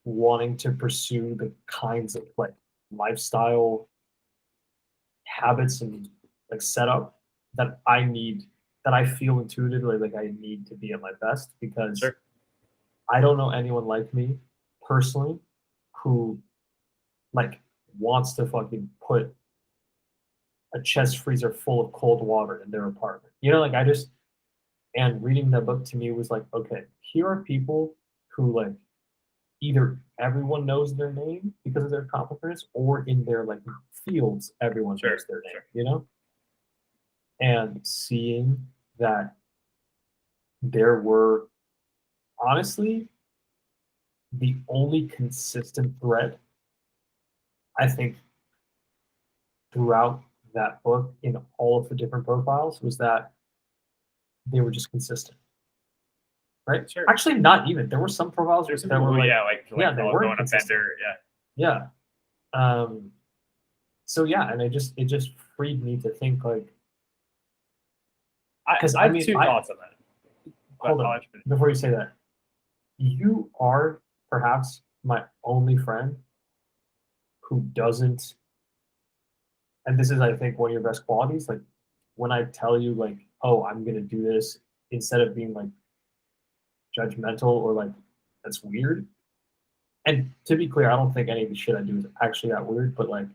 Speaker 2: wanting to pursue the kinds of like lifestyle habits and like setup that I need, that I feel intuitively like I need to be at my best, because
Speaker 1: Sure.
Speaker 2: I don't know anyone like me personally who like wants to fucking put a chest freezer full of cold water in their apartment. You know, like I just, and reading that book to me was like, okay, here are people who like either everyone knows their name because of their accomplishments, or in their like fields everyone
Speaker 1: Sure.
Speaker 2: knows their name,
Speaker 1: Sure.
Speaker 2: you know? And seeing that there were honestly the only consistent thread I think throughout that book in all of the different profiles was that they were just consistent, right?
Speaker 1: Sure.
Speaker 2: Actually, not even. There were some profiles
Speaker 1: There's some
Speaker 2: that were
Speaker 1: people,
Speaker 2: like,
Speaker 1: yeah,
Speaker 2: yeah, they
Speaker 1: go
Speaker 2: weren't
Speaker 1: on a
Speaker 2: consistent.
Speaker 1: bender. Yeah.
Speaker 2: Yeah. So yeah, and it just freed me to think like, because
Speaker 1: I
Speaker 2: I
Speaker 1: have
Speaker 2: mean,
Speaker 1: two
Speaker 2: I
Speaker 1: thoughts on that. But
Speaker 2: hold
Speaker 1: I'll
Speaker 2: on
Speaker 1: let you finish.
Speaker 2: before you say that. You are perhaps my only friend who doesn't, and this is I think one of your best qualities. Like when I tell you like, oh, I'm gonna do this, instead of being like judgmental or like that's weird. And to be clear, I don't think any of the shit I do is actually that weird, but like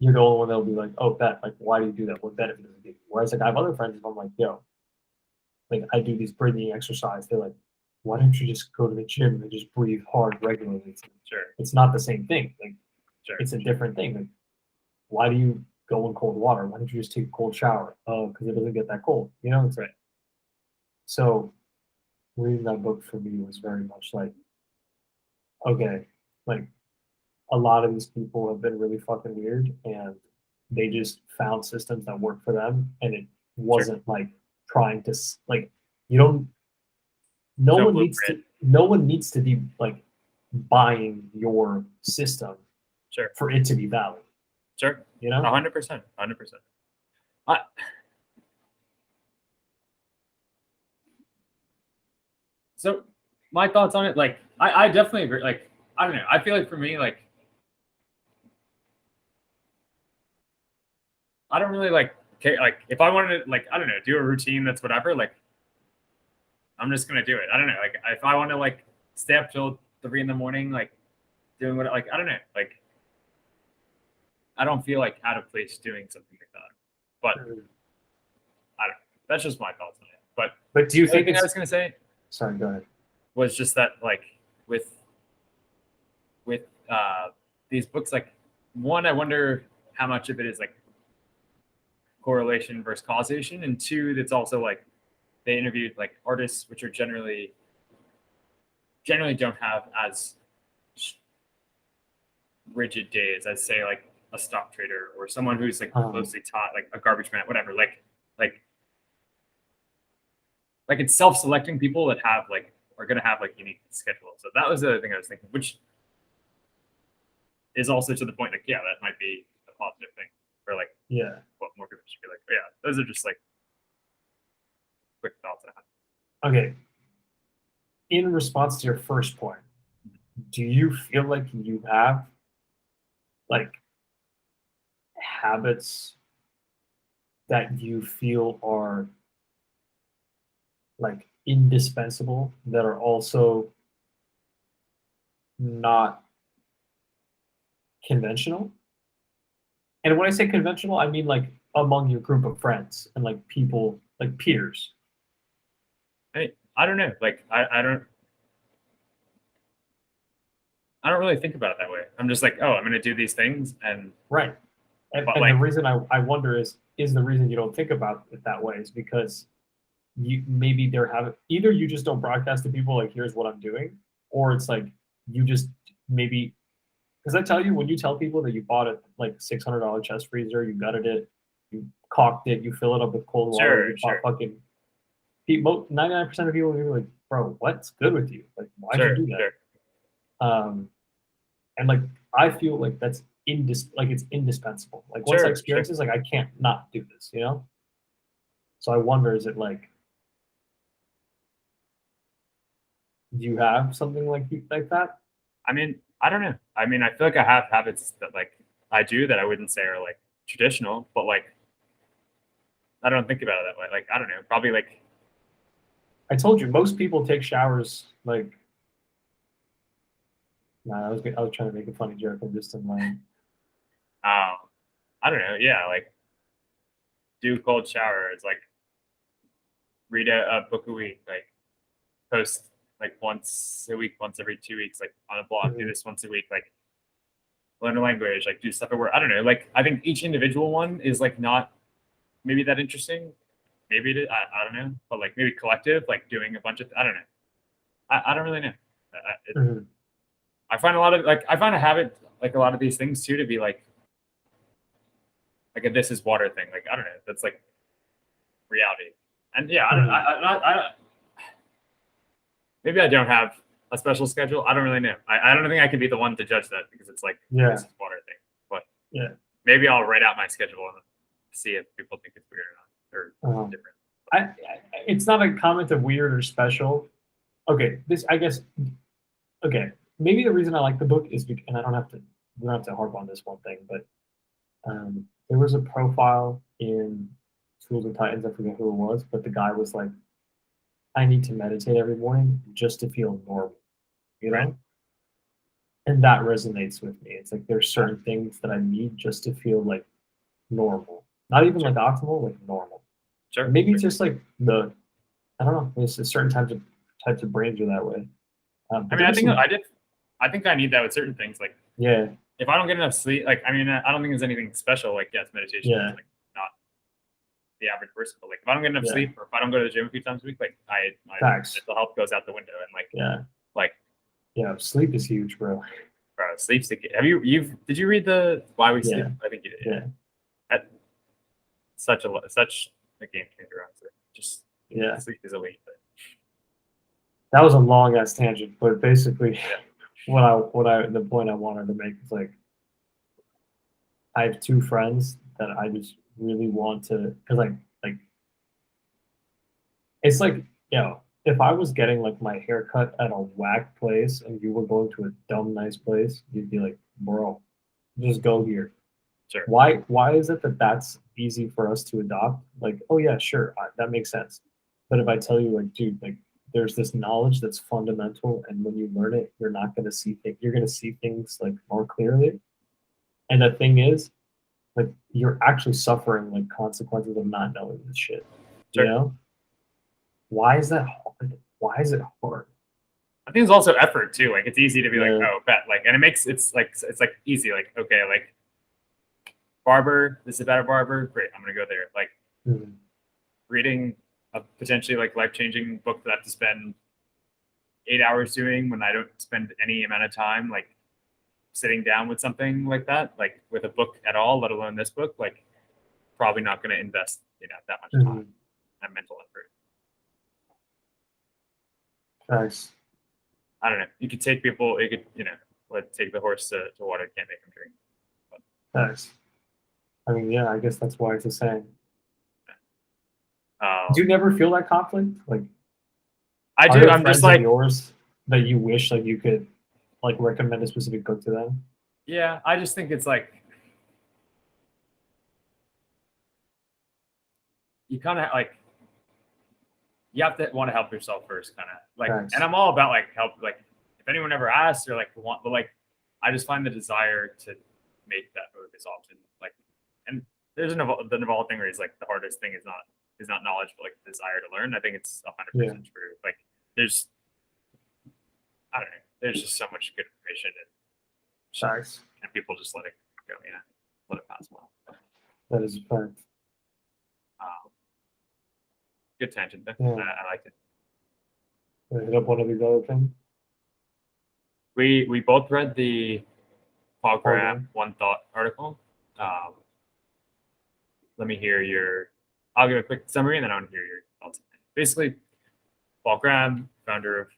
Speaker 2: you're the only one that'll be like, oh, bet, like why do you do that? What benefit does it give you? Whereas like I have other friends, if I'm like, yo, like I do these breathing exercise, they're like, why don't you just go to the gym and just breathe hard regularly?
Speaker 1: Sure.
Speaker 2: It's not the same thing. Like
Speaker 1: Sure.
Speaker 2: it's a different thing. Like why do you go in cold water? Why don't you just take a cold shower? Oh, because it doesn't get that cold. You know, it's
Speaker 1: Right.
Speaker 2: so reading that book for me was very much like, okay, like a lot of these people have been really fucking weird and they just found systems that work for them, and it
Speaker 1: Sure.
Speaker 2: wasn't like trying to like you don't no
Speaker 1: No
Speaker 2: one needs to
Speaker 1: blueprint.
Speaker 2: no one needs to be like buying your system
Speaker 1: Sure.
Speaker 2: for it to be valid,
Speaker 1: Sure.
Speaker 2: you know?
Speaker 1: 100%. 100%. I, so my thoughts on it, like I definitely agree. Like I don't know. I feel like for me, like I don't really like care. Like if I wanted to, like I don't know, do a routine that's whatever. Like I'm just gonna do it. I don't know. Like if I want to like stay up till 3 in the morning, like doing what like I don't know. Like I don't feel like out of place doing something like that. But I don't know. That's just my thoughts on it.
Speaker 2: But do you
Speaker 1: The other
Speaker 2: think
Speaker 1: thing I
Speaker 2: it's
Speaker 1: was gonna say
Speaker 2: sorry, go ahead.
Speaker 1: was just that like with with these books, like one, I wonder how much of it is like correlation versus causation, and two, that's also like they interviewed like artists which are generally don't have as rigid days as say like a stock trader or someone who's like closely taught like a garbage man, whatever. Like like it's self-selecting people that have like are gonna have like unique schedules. So that was the other thing I was thinking, which is also to the point like yeah, that might be a positive thing for like
Speaker 2: Yeah.
Speaker 1: what more people should be like. But yeah, those are just like quick thoughts I had.
Speaker 2: Okay. In response to your first point, do you feel like you have like habits that you feel are like indispensable that are also not conventional? And when I say conventional, I mean like among your group of friends and like people like peers.
Speaker 1: I don't know. Like I don't really think about it that way. I'm just like, oh, I'm gonna do these things, and
Speaker 2: Right.
Speaker 1: but
Speaker 2: And the
Speaker 1: like,
Speaker 2: reason I wonder is the reason you don't think about it that way is because you maybe they're having either you just don't broadcast to people like here's what I'm doing, or it's like you just maybe because I tell you when you tell people that you bought a like $600 chest freezer, you gutted it, you caulked it, you fill it up with cold water, you bought
Speaker 1: sure,
Speaker 2: fucking people 99% of people are like, bro, what's good with you? Like why'd you
Speaker 1: sure,
Speaker 2: do
Speaker 1: sure,
Speaker 2: that? And like I feel like that's it's indispensable. Like once I
Speaker 1: Sure,
Speaker 2: experience this, like I can't not do this, you know? So I wonder, is it like, do you have something like that?
Speaker 1: I mean, I don't know. I mean, I feel like I have habits that like I do that I wouldn't say are like traditional, but like I don't think about it that way. Like I don't know, probably like
Speaker 2: I told you most people take showers like. Nah, I was trying to make a funny joke. I'm just in lane.
Speaker 1: I don't know. Yeah, like do cold showers, like read a book a week, like post like once a week, once every 2 weeks, like on a blog. Do
Speaker 2: Mhm.
Speaker 1: this once a week, like learn a language, like do stuff at work. I don't know. Like I think each individual one is like not maybe that interesting. Maybe it is. I don't know, but like maybe collective, like doing a bunch of. I don't know. I don't really know.
Speaker 2: Mhm.
Speaker 1: I find a lot of like I find a habit like a lot of these things too to be like a this is water thing. Like I don't know. That's like reality. And yeah, I don't.
Speaker 2: Mhm.
Speaker 1: Maybe I don't have a special schedule. I don't really know. I don't think I can be the one to judge that because it's like
Speaker 2: Yeah.
Speaker 1: this is water thing. But
Speaker 2: Yeah.
Speaker 1: maybe I'll write out my schedule and see if people think it's weird or not or
Speaker 2: Um,
Speaker 1: different.
Speaker 2: it's not a comment of weird or special. Okay, this I guess. Okay, maybe the reason I like the book is because, and I don't have to. We don't have to harp on this one thing, but there was a profile in Tools and Titans. I forget who it was, but the guy was like, "I need to meditate every morning just to feel normal," you
Speaker 1: Right.
Speaker 2: know, and that resonates with me. It's like there's certain things that I need just to feel like normal, not even
Speaker 1: Sure.
Speaker 2: like optimal, like normal.
Speaker 1: Sure.
Speaker 2: And maybe it's
Speaker 1: Sure.
Speaker 2: just like I don't know. It's just certain types of brains are that way.
Speaker 1: I
Speaker 2: But
Speaker 1: mean,
Speaker 2: there
Speaker 1: I
Speaker 2: was
Speaker 1: think
Speaker 2: some,
Speaker 1: I did. I think I need that with certain things. Like
Speaker 2: yeah,
Speaker 1: if I don't get enough sleep, like I mean, I don't think there's anything special. Like yes, meditation is
Speaker 2: yeah,
Speaker 1: like not the average person, but like if I don't get enough
Speaker 2: yeah.
Speaker 1: sleep or if I don't go to the gym a few times a week, like my
Speaker 2: Facts.
Speaker 1: mental health goes out the window. And
Speaker 2: Yeah,
Speaker 1: like
Speaker 2: yeah. Sleep is huge, bro.
Speaker 1: bro, sleep's the have you did you read the Why We Sleep?
Speaker 2: Yeah,
Speaker 1: I think you did. Yeah.
Speaker 2: yeah,
Speaker 1: That, such a game changer. Honestly, just
Speaker 2: yeah.
Speaker 1: sleep is elite. But
Speaker 2: That was a long ass tangent, but basically,
Speaker 1: yeah,
Speaker 2: the point I wanted to make is like I have two friends that I just really want to, cause like it's like, if I was getting like my hair cut at a whack place and you were going to a dumb nice place, you'd be like, bro, just go here.
Speaker 1: sure,
Speaker 2: Why is it that that's easy for us to adopt? Like, oh yeah, sure, that makes sense. But if I tell you, like, dude, like, there's this knowledge that's fundamental, and when you learn it, you're not going to see things. You're going to see things like more clearly. And the thing is, like, you're actually suffering like consequences of not knowing this shit. You
Speaker 1: sure.
Speaker 2: know? Why is that hard? Why is it hard?
Speaker 1: I think it's also effort too. Like it's easy to be like,
Speaker 2: Yeah.
Speaker 1: oh, bet. Like, and it makes it's like easy. Like, okay, like barber. This is about a barber. Great, I'm gonna go there. Like
Speaker 2: Mhm.
Speaker 1: reading a potentially like life changing book that I have to spend 8 hours doing when I don't spend any amount of time like sitting down with something like that, like with a book at all, let alone this book. Like probably not going to invest that much time
Speaker 2: Mhm.
Speaker 1: and mental effort.
Speaker 2: Nice.
Speaker 1: I don't know. You could take people. You could let take the horse to water. Can't make him drink.
Speaker 2: Nice. I mean, yeah, I guess that's why it's a saying. Do
Speaker 1: Um,
Speaker 2: you never feel that conflict? Like,
Speaker 1: I
Speaker 2: are
Speaker 1: do.
Speaker 2: there
Speaker 1: I'm just
Speaker 2: friends of
Speaker 1: like,
Speaker 2: yours that you wish like you could like recommend a specific book to them?
Speaker 1: yeah. I just think it's like you kind of like you have to want to help yourself first, kind of like. And
Speaker 2: Thanks.
Speaker 1: I'm all about like help. Like if anyone ever asks or like want, but like I just find the desire to make that move is often like, and there's the Naval thing where he's like the hardest thing is not knowledge, but like the desire to learn. I think it's 100%
Speaker 2: Yeah.
Speaker 1: true. Like there's I don't know. There's just so much good information
Speaker 2: Thanks.
Speaker 1: and people just let it go. Let it pass well.
Speaker 2: That is a fact.
Speaker 1: Um, good tangent there.
Speaker 2: Yeah.
Speaker 1: I liked it.
Speaker 2: Hit up one of these other things.
Speaker 1: We both read the Paul Graham
Speaker 2: Okay.
Speaker 1: One Thought article. Um, let me hear your. I'll give a quick summary and then I want to hear your thoughts. Basically, Paul Graham, founder of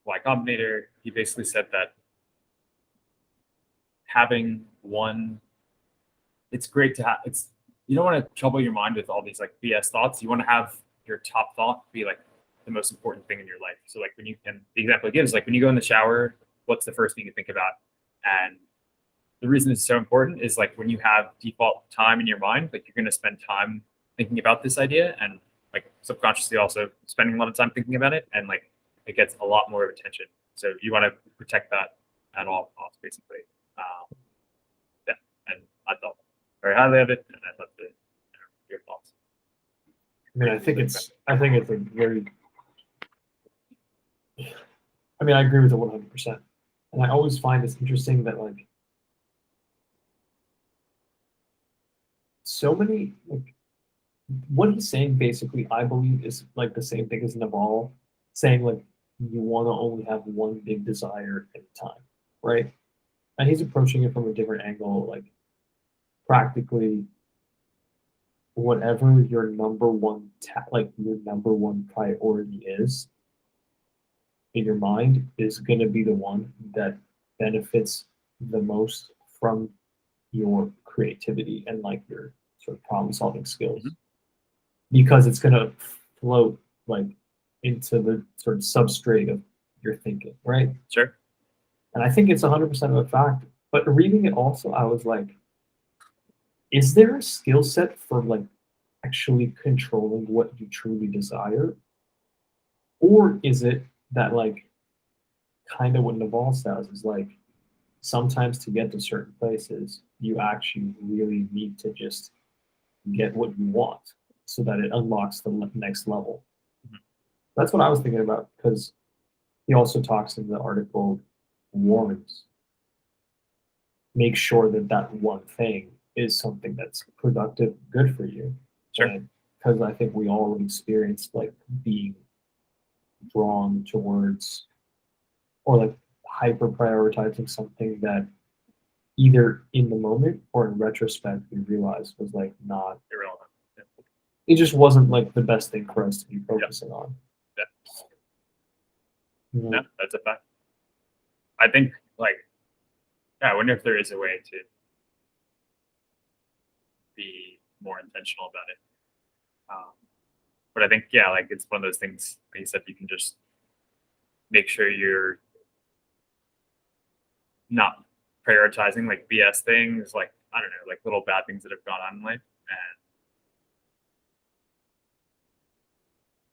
Speaker 1: Y Combinator, he basically said that having one. It's great to have. You don't want to trouble your mind with all these like BS thoughts. You want to have your top thought be like the most important thing in your life. So like when you can, the example it gives, like when you go in the shower, what's the first thing you think about? And the reason it's so important is like when you have default time in your mind, like you're going to spend time thinking about this idea and like subconsciously also spending a lot of time thinking about it. And like it gets a lot more of attention. So you want to protect that at all costs, basically. Yeah. And I thought very highly of it. And I'd love to your thoughts.
Speaker 2: I mean, I think it's a very. I mean, I agree with it 100%, and I always find it's interesting that like so many like what he's saying basically, I believe, is like the same thing as Naval saying like you want to only have one big desire at a time, right? And he's approaching it from a different angle, like practically whatever your number one like your number one priority is in your mind is going to be the one that benefits the most from your creativity and like your sort of problem solving skills because it's going to float like into the sort of substrate of your thinking, right?
Speaker 1: Sure.
Speaker 2: And I think it's 100% of a fact. But reading it also, I was like, is there a skill set for like actually controlling what you truly desire? Or is it that like kind of what Naval says is like sometimes to get to certain places, you actually really need to just get what you want so that it unlocks the next level. That's what I was thinking about because he also talks in the article, warns, make sure that that one thing is something that's productive, good for you.
Speaker 1: Sure.
Speaker 2: Because I think we all experienced like being drawn towards or like hyper prioritizing something that either in the moment or in retrospect we realized was like not
Speaker 1: Irrelevant. Yeah.
Speaker 2: it just wasn't like the best thing for us to be focusing on.
Speaker 1: Yeah.
Speaker 2: Mhm.
Speaker 1: No, that's a fact. I think like yeah, I wonder if there is a way to be more intentional about it. But I think yeah, like it's one of those things like you said, you can just make sure you're not prioritizing like BS things, like I don't know, like little bad things that have gone on in life. And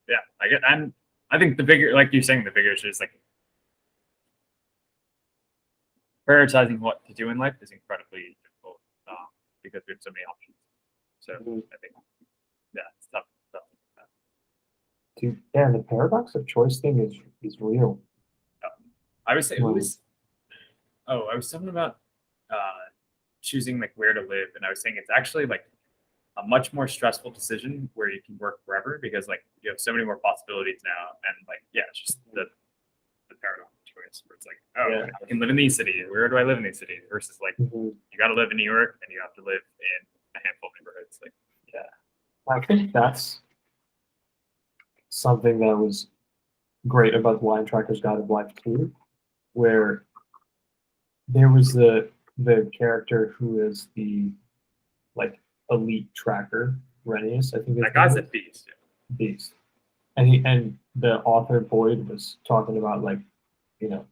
Speaker 1: yeah, I get and I think the bigger like you're saying, the bigger issue is like prioritizing what to do in life is incredibly difficult because we have so many options. So I think yeah, it's tough.
Speaker 2: Dude, yeah, the paradox of choice thing is real.
Speaker 1: I would say it was. Oh, I was talking about choosing like where to live, and I was saying it's actually like a much more stressful decision where you can work wherever because like you have so many more possibilities now, and like yeah, it's just the paradox of choice where it's like oh, I can live in these cities. Where do I live in these cities? Versus like you got to live in New York and you have to live in a handful of neighborhoods. Like
Speaker 2: Yeah, I think that's something that was great about the Line Tracker's Guide of Life too, where there was the character who is the like elite tracker, Renius, I think
Speaker 1: that guy's a beast.
Speaker 2: beast. And the author Boyd was talking about like, you know,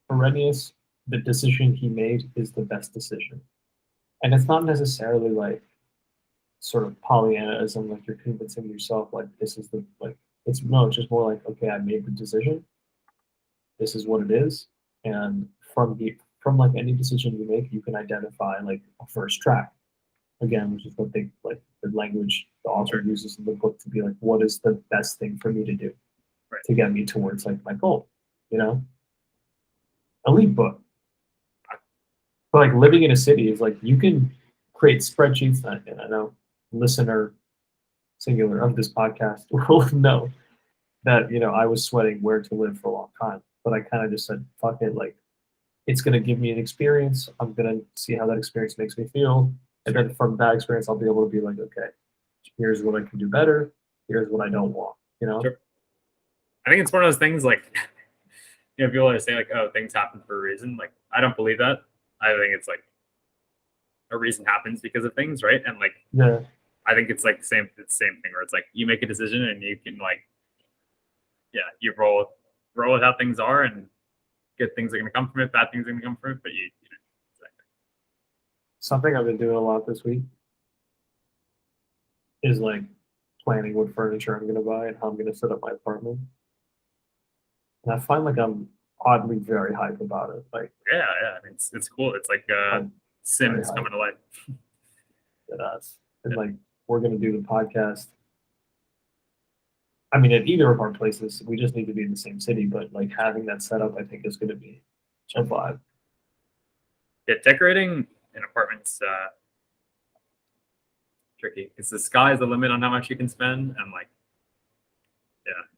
Speaker 2: for Renius, the decision he made is the best decision. And it's not necessarily like sort of Pollyannaism, like you're convincing yourself like this is the like it's no, it's just more like, okay, I made the decision. This is what it is. And from like any decision you make, you can identify like a first track. Again, which is what they like the language the author uses in the book to be like, what is the best thing for me to do to get me towards like my goal, you know? Elite book. But like living in a city is like you can create spreadsheets, and I know listener singular of this podcast will know that, you know, I was sweating where to live for a long time. But I kind of just said, fuck it, like it's gonna give me an experience. I'm gonna see how that experience makes me feel. And then from that experience, I'll be able to be like, okay, here's what I can do better. Here's what I don't want. You know?
Speaker 1: Sure. I think it's one of those things like, you know, people always say like, oh, things happen for a reason. Like, I don't believe that. I think it's like a reason happens because of things, right? And like
Speaker 2: Yeah.
Speaker 1: I think it's like the same thing where it's like you make a decision and you can like you roll with how things are, and good things are gonna come from it, bad things are gonna come from it, but you know, exactly.
Speaker 2: Something I've been doing a lot this week is like planning what furniture I'm gonna buy and how I'm gonna set up my apartment. And I find like I'm oddly very hype about it. Like,
Speaker 1: Yeah. I mean, it's cool. It's like
Speaker 2: I'm very
Speaker 1: Sims
Speaker 2: hype
Speaker 1: coming to life.
Speaker 2: at us. And
Speaker 1: Yeah.
Speaker 2: like we're gonna do the podcast. I mean, at either of our places, we just need to be in the same city, but like having that set up, I think is gonna be a vibe.
Speaker 1: Yeah, decorating an apartment's tricky because the sky's the limit on how much you can spend, and like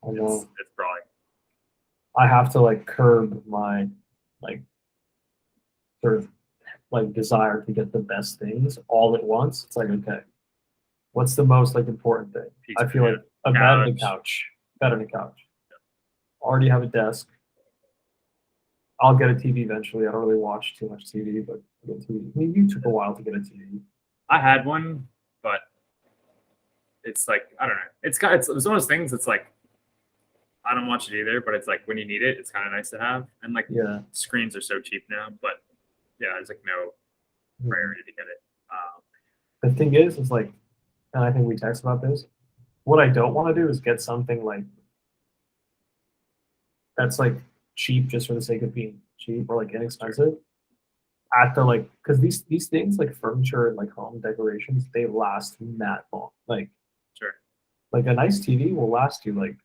Speaker 2: I know
Speaker 1: it's probably
Speaker 2: I have to like curb my like sort of like desire to get the best things all at once. It's like, okay, what's the most like important thing?
Speaker 1: pizza,
Speaker 2: I feel like a bed and a
Speaker 1: couch.
Speaker 2: couch. Bed and a couch. Already have a desk. I'll get a TV eventually. I don't really watch too much TV, but I get TV. I mean, you took a while to get a TV.
Speaker 1: I had one, but it's like I don't know. It's one of those things. It's like I don't watch it either, but it's like when you need it, it's kind of nice to have. And like
Speaker 2: Yeah.
Speaker 1: screens are so cheap now, but yeah, there's like no priority to get it.
Speaker 2: The thing is like, and I think we text about this. What I don't want to do is get something like that's like cheap just for the sake of being cheap or like inexpensive. At the like, because these things like furniture and like home decorations, they last that long.
Speaker 1: Sure.
Speaker 2: Like a nice TV will last you like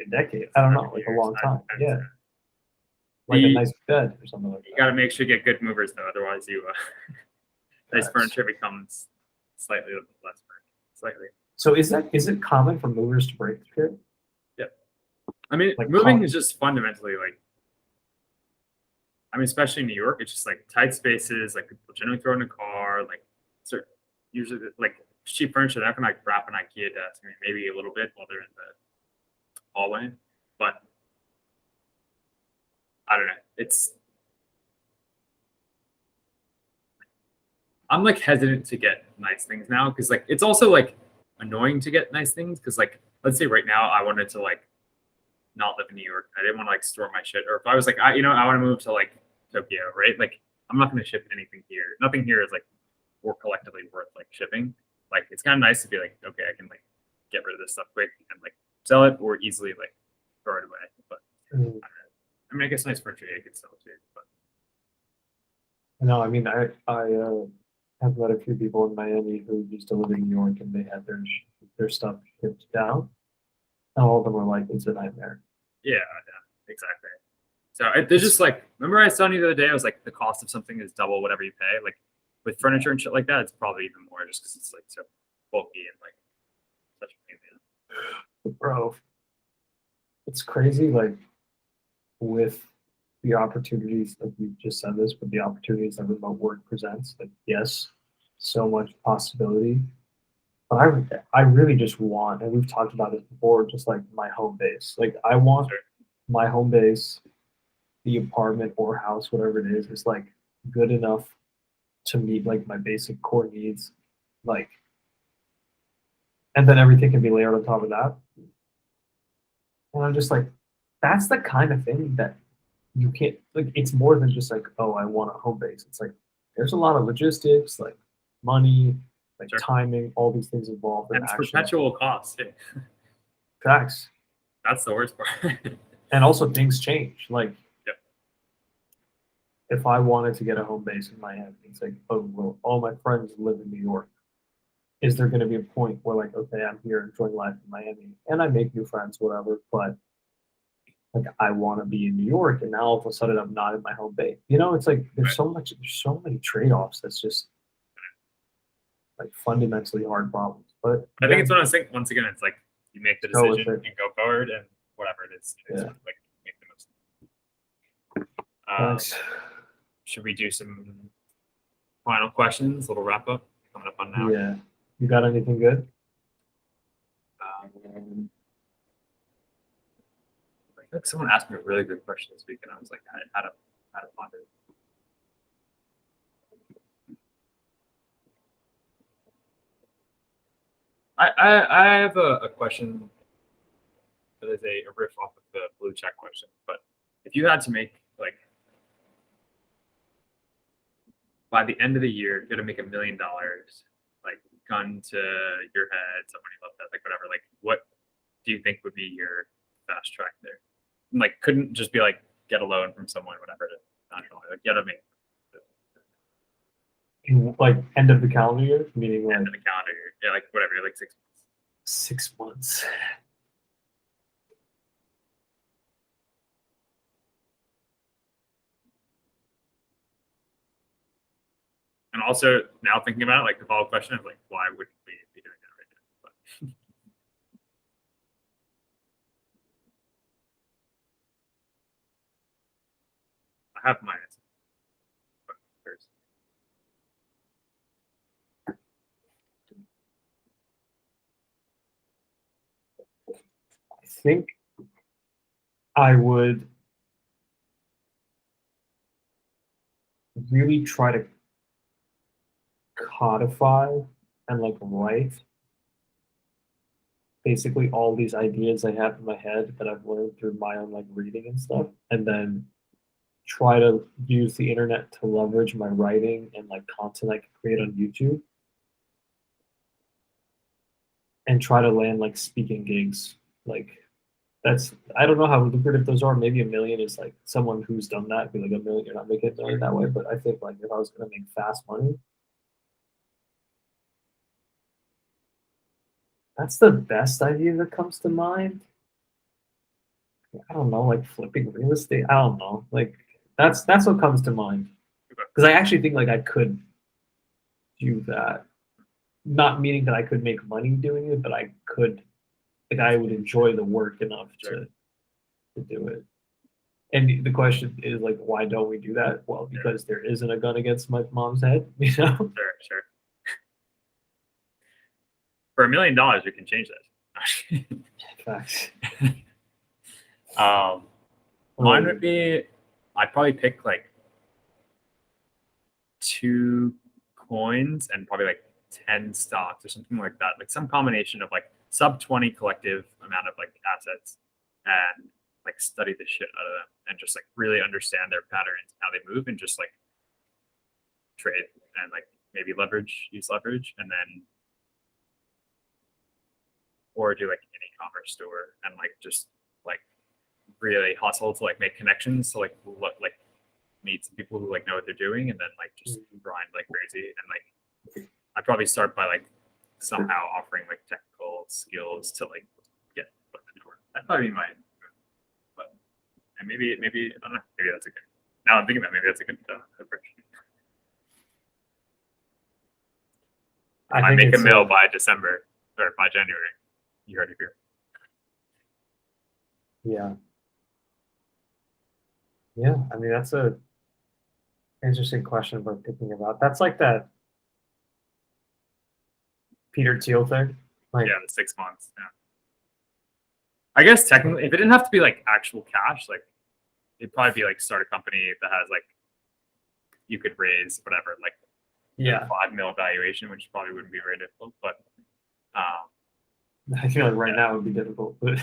Speaker 2: a decade. I don't know, like a
Speaker 1: Years.
Speaker 2: long time.
Speaker 1: I
Speaker 2: Yeah,
Speaker 1: understand.
Speaker 2: like a nice bed or something like
Speaker 1: You
Speaker 2: that.
Speaker 1: got to make sure you get good movers though, otherwise you nice
Speaker 2: Facts.
Speaker 1: furniture becomes slightly less slightly.
Speaker 2: So is it common for movers to break shit?
Speaker 1: Yeah, I mean,
Speaker 2: Like
Speaker 1: moving is just fundamentally like. I mean, especially in New York, it's just like tight spaces. Like people generally throw in a car. Like, certain, usually like cheap furniture, they're not gonna like wrap an IKEA desk. I mean, maybe a little bit while they're in the hallway, but I don't know. I'm like hesitant to get nice things now because like it's also like annoying to get nice things because like let's say right now I wanted to like not live in New York. I didn't want to like store my shit. Or if I was like, I want to move to like Tokyo, right? Like I'm not going to ship anything here. Nothing here is like or collectively worth like shipping. Like it's kind of nice to be like, okay, I can like get rid of this stuff quick and like sell it or easily like throw it away. But I mean, I guess nice furniture you could sell too. But
Speaker 2: no, I mean I have met a few people in Miami who used to live in New York and they had their stuff shipped down, and all of them were like, it's a nightmare.
Speaker 1: yeah, exactly. So there's just like, remember I was telling you the other day, I was like, the cost of something is double whatever you pay. Like with furniture and shit like that, it's probably even more just because it's like so bulky and like such a pain in the ass.
Speaker 2: Bro, it's crazy. Like with the opportunities, like you just said this, but the opportunities that remote work presents, like yes, so much possibility. But I really just want, and we've talked about this before, just like my home base. Like I want
Speaker 1: Sure.
Speaker 2: my home base, the apartment or house, whatever it is like good enough to meet like my basic core needs. Like, and then everything can be layered on top of that. And I'm just like, that's the kind of thing that you can't like. It's more than just like, oh, I want a home base. It's like there's a lot of logistics, like money, like
Speaker 1: Sure.
Speaker 2: timing, all these things involved.
Speaker 1: And it's perpetual cost. Yeah.
Speaker 2: Facts.
Speaker 1: That's the worst part.
Speaker 2: And also things change. Like
Speaker 1: Yep.
Speaker 2: if I wanted to get a home base in Miami, it's like, oh well, all my friends live in New York. Is there going to be a point where like, okay, I'm here enjoying life in Miami and I make new friends, whatever, but like I want to be in New York and now all of a sudden I'm not in my home base. You know, it's like there's so many trade-offs that's just like fundamentally hard problems. But
Speaker 1: I think it's one of those things, once again, it's like you make the
Speaker 2: Go with
Speaker 1: decision
Speaker 2: it.
Speaker 1: and go forward and whatever it is,
Speaker 2: Yeah.
Speaker 1: sort of like make the most.
Speaker 2: Thanks.
Speaker 1: Should we do some final questions? A little wrap up coming up on now.
Speaker 2: Yeah. You got anything good?
Speaker 1: I think someone asked me a really good question this week, and I was like, how to ponder it. I have a question that is a riff off of the blue check question. But if you had to make like by the end of the year, you're gonna make $1 million, like gun to your head, someone you love that, like whatever. Like, what do you think would be your fast track there? Like, couldn't just be like get a loan from someone, whatever. I don't know. Like, you gotta make
Speaker 2: Like end of the calendar year, meaning like
Speaker 1: end of the calendar year. Yeah, like whatever. Like 6 months.
Speaker 2: 6 months.
Speaker 1: And also now thinking about it, like the follow-up question is like, why would we be doing that right now? But I have my answer. But first.
Speaker 2: I think I would really try to codify and like write basically all these ideas I have in my head that I've learned through my own like reading and stuff, and then try to use the internet to leverage my writing and like content I can create on YouTube, and try to land like speaking gigs. Like that's I don't know how lucrative those are. Maybe $1 million is like someone who's done that. Be like $1 million, you're not making $1 million that way. But I think like if I was gonna make fast money, that's the best idea that comes to mind. I don't know, like flipping real estate. I don't know. Like that's what comes to mind. Because I actually think like I could do that. Not meaning that I could make money doing it, but I could like I would enjoy the work enough to do it. And the question is like, why don't we do that? Well, because there isn't a gun against my mom's head, you know?
Speaker 1: Sure. For $1 million, we can change that.
Speaker 2: Facts.
Speaker 1: Mine would be, I'd probably pick like 2 coins and probably like 10 stocks or something like that. Like some combination of like sub 20 collective amount of like assets, and like study the shit out of them and just like really understand their patterns, how they move, and just like trade and like maybe use leverage, and then or do like an e-commerce store and like just like really hustle to like make connections to like meet some people who like know what they're doing, and then like just grind like crazy. And like I'd probably start by like somehow offering like technical skills to like get foot in the door. That'd probably be my but and maybe I don't know, maybe that's a good, now I'm thinking that maybe that's a good approach. I make a mill by December or by January, you heard it here.
Speaker 2: Yeah. Yeah, I mean that's a interesting question about thinking about. That's like that Peter Thiel thing. Like,
Speaker 1: yeah, the 6 months. Yeah. I guess technically, if it didn't have to be like actual cash, like it'd probably be like start a company that has like you could raise whatever, like
Speaker 2: yeah,
Speaker 1: 5 mil valuation, which probably wouldn't be very difficult. But
Speaker 2: I feel like right now it would be difficult, but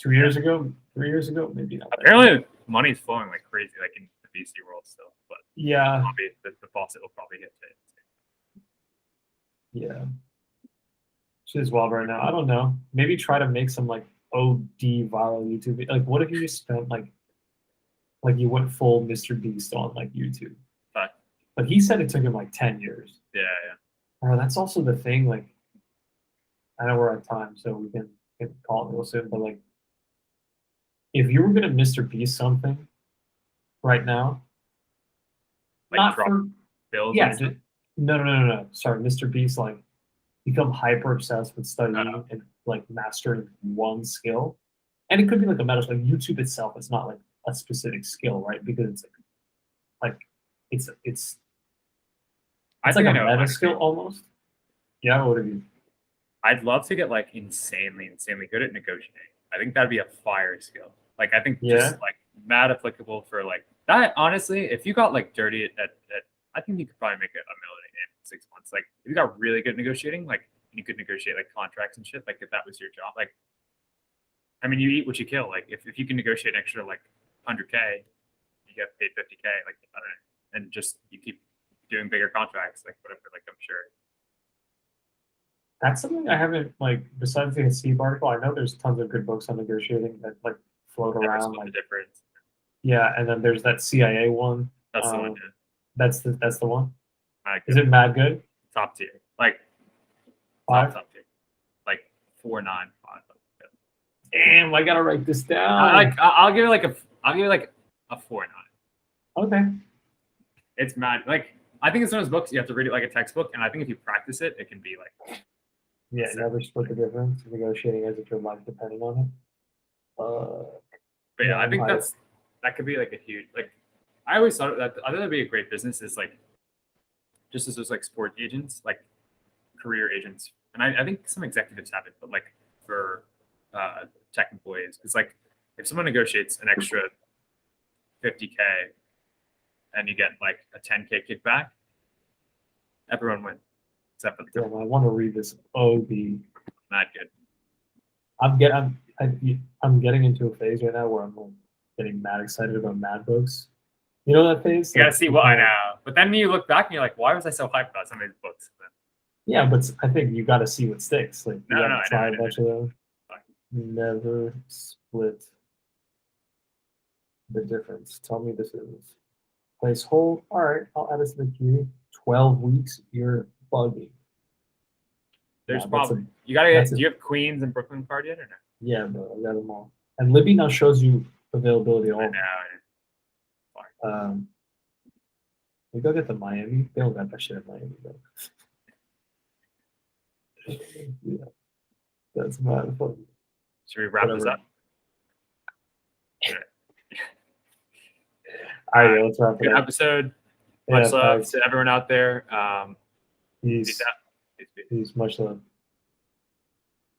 Speaker 2: 3 years ago, maybe not.
Speaker 1: Apparently, money's flowing like crazy, like in the VC world still. But
Speaker 2: yeah,
Speaker 1: probably the faucet will probably hit it.
Speaker 2: yeah. Shit is wild right now. I don't know. Maybe try to make some like OD viral YouTube. Like, what if you just spent like you went full Mr. Beast on like YouTube? But he said it took him like 10 years.
Speaker 1: Yeah.
Speaker 2: That's also the thing. Like, I know we're at time, so we can call it real soon. But like, if you were gonna Mr. Beast something right now,
Speaker 1: like
Speaker 2: not
Speaker 1: drop
Speaker 2: for
Speaker 1: bills.
Speaker 2: Yeah, no. Sorry, Mr. Beast like become hyper obsessed with studying and like mastering one skill, and it could be like a meta. Like YouTube itself is not like a specific skill, right? Because it's like it's like a meta skill almost. Yeah, what would it be?
Speaker 1: I'd love to get like insanely good at negotiating. I think that'd be a fire skill. Like I think just like mad applicable for like that. Honestly, if you got like dirty at I think you could probably make $1 million 6 months. Like if you got really good negotiating, like you could negotiate like contracts and shit. Like if that was your job, like I mean, you eat what you kill. Like if you can negotiate an extra like 100K, you get paid 50K. Like I don't know, and just you keep doing bigger contracts, like whatever. Like I'm sure.
Speaker 2: That's something I haven't like. Besides the Steve article, I know there's tons of good books on negotiating that like float
Speaker 1: Never
Speaker 2: around.
Speaker 1: split
Speaker 2: Like
Speaker 1: the difference.
Speaker 2: yeah, and then there's that CIA one.
Speaker 1: That's the one. Yeah.
Speaker 2: That's the one.
Speaker 1: Mad
Speaker 2: Is
Speaker 1: good.
Speaker 2: it mad good?
Speaker 1: Top tier? Like
Speaker 2: Five.
Speaker 1: top tier. Like 4.95.
Speaker 2: Damn, I gotta write this down.
Speaker 1: I'll give it like a 4.9.
Speaker 2: Okay.
Speaker 1: It's mad. Like I think it's one of those books you have to read it like a textbook, and I think if you practice it, it can be like.
Speaker 2: Yeah, never split the difference. Negotiating as if your life depending on it.
Speaker 1: But yeah, I think
Speaker 2: I-
Speaker 1: that could be like a huge like. I always thought that I thought that'd be a great business is like, just as those like sport agents, like career agents, and I think some executives have it, but like for tech employees, because like if someone negotiates an extra 50K and you get like a 10K kickback, everyone wins except for the
Speaker 2: Damn, I want to read this. The
Speaker 1: not good.
Speaker 2: I'm getting into a phase right now where I'm getting mad excited about mad books. You know that phase?
Speaker 1: You gotta see what I know, but then you look back and you're like, why was I so hyped about some of these books?
Speaker 2: Yeah, but I think you got to see what sticks. Like you
Speaker 1: No,
Speaker 2: got
Speaker 1: no,
Speaker 2: to
Speaker 1: I
Speaker 2: try
Speaker 1: know.
Speaker 2: a bunch of them.
Speaker 1: Fine.
Speaker 2: Never split the difference. Tell me this is place hold. All right, I'll add this to the queue. 12 weeks. You're bugging.
Speaker 1: There's
Speaker 2: Nah,
Speaker 1: probably you gotta
Speaker 2: that's
Speaker 1: get. Do you have Queens and Brooklyn card yet or no?
Speaker 2: Yeah, bro, I got them all. And Libby now shows you availability all
Speaker 1: I
Speaker 2: of them.
Speaker 1: know.
Speaker 2: We go get the Miami. They don't got that shit in Miami though. Yeah, that's mad funny.
Speaker 1: Should we wrap this
Speaker 2: Whatever.
Speaker 1: up?
Speaker 2: All right, let's wrap it
Speaker 1: Good
Speaker 2: up.
Speaker 1: episode.
Speaker 2: Yeah,
Speaker 1: Much love
Speaker 2: thanks.
Speaker 1: to everyone out there.
Speaker 2: Peace.
Speaker 1: Peace.
Speaker 2: Peace. Much love.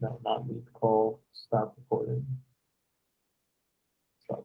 Speaker 2: No, not me. Call. Stop recording. Stop.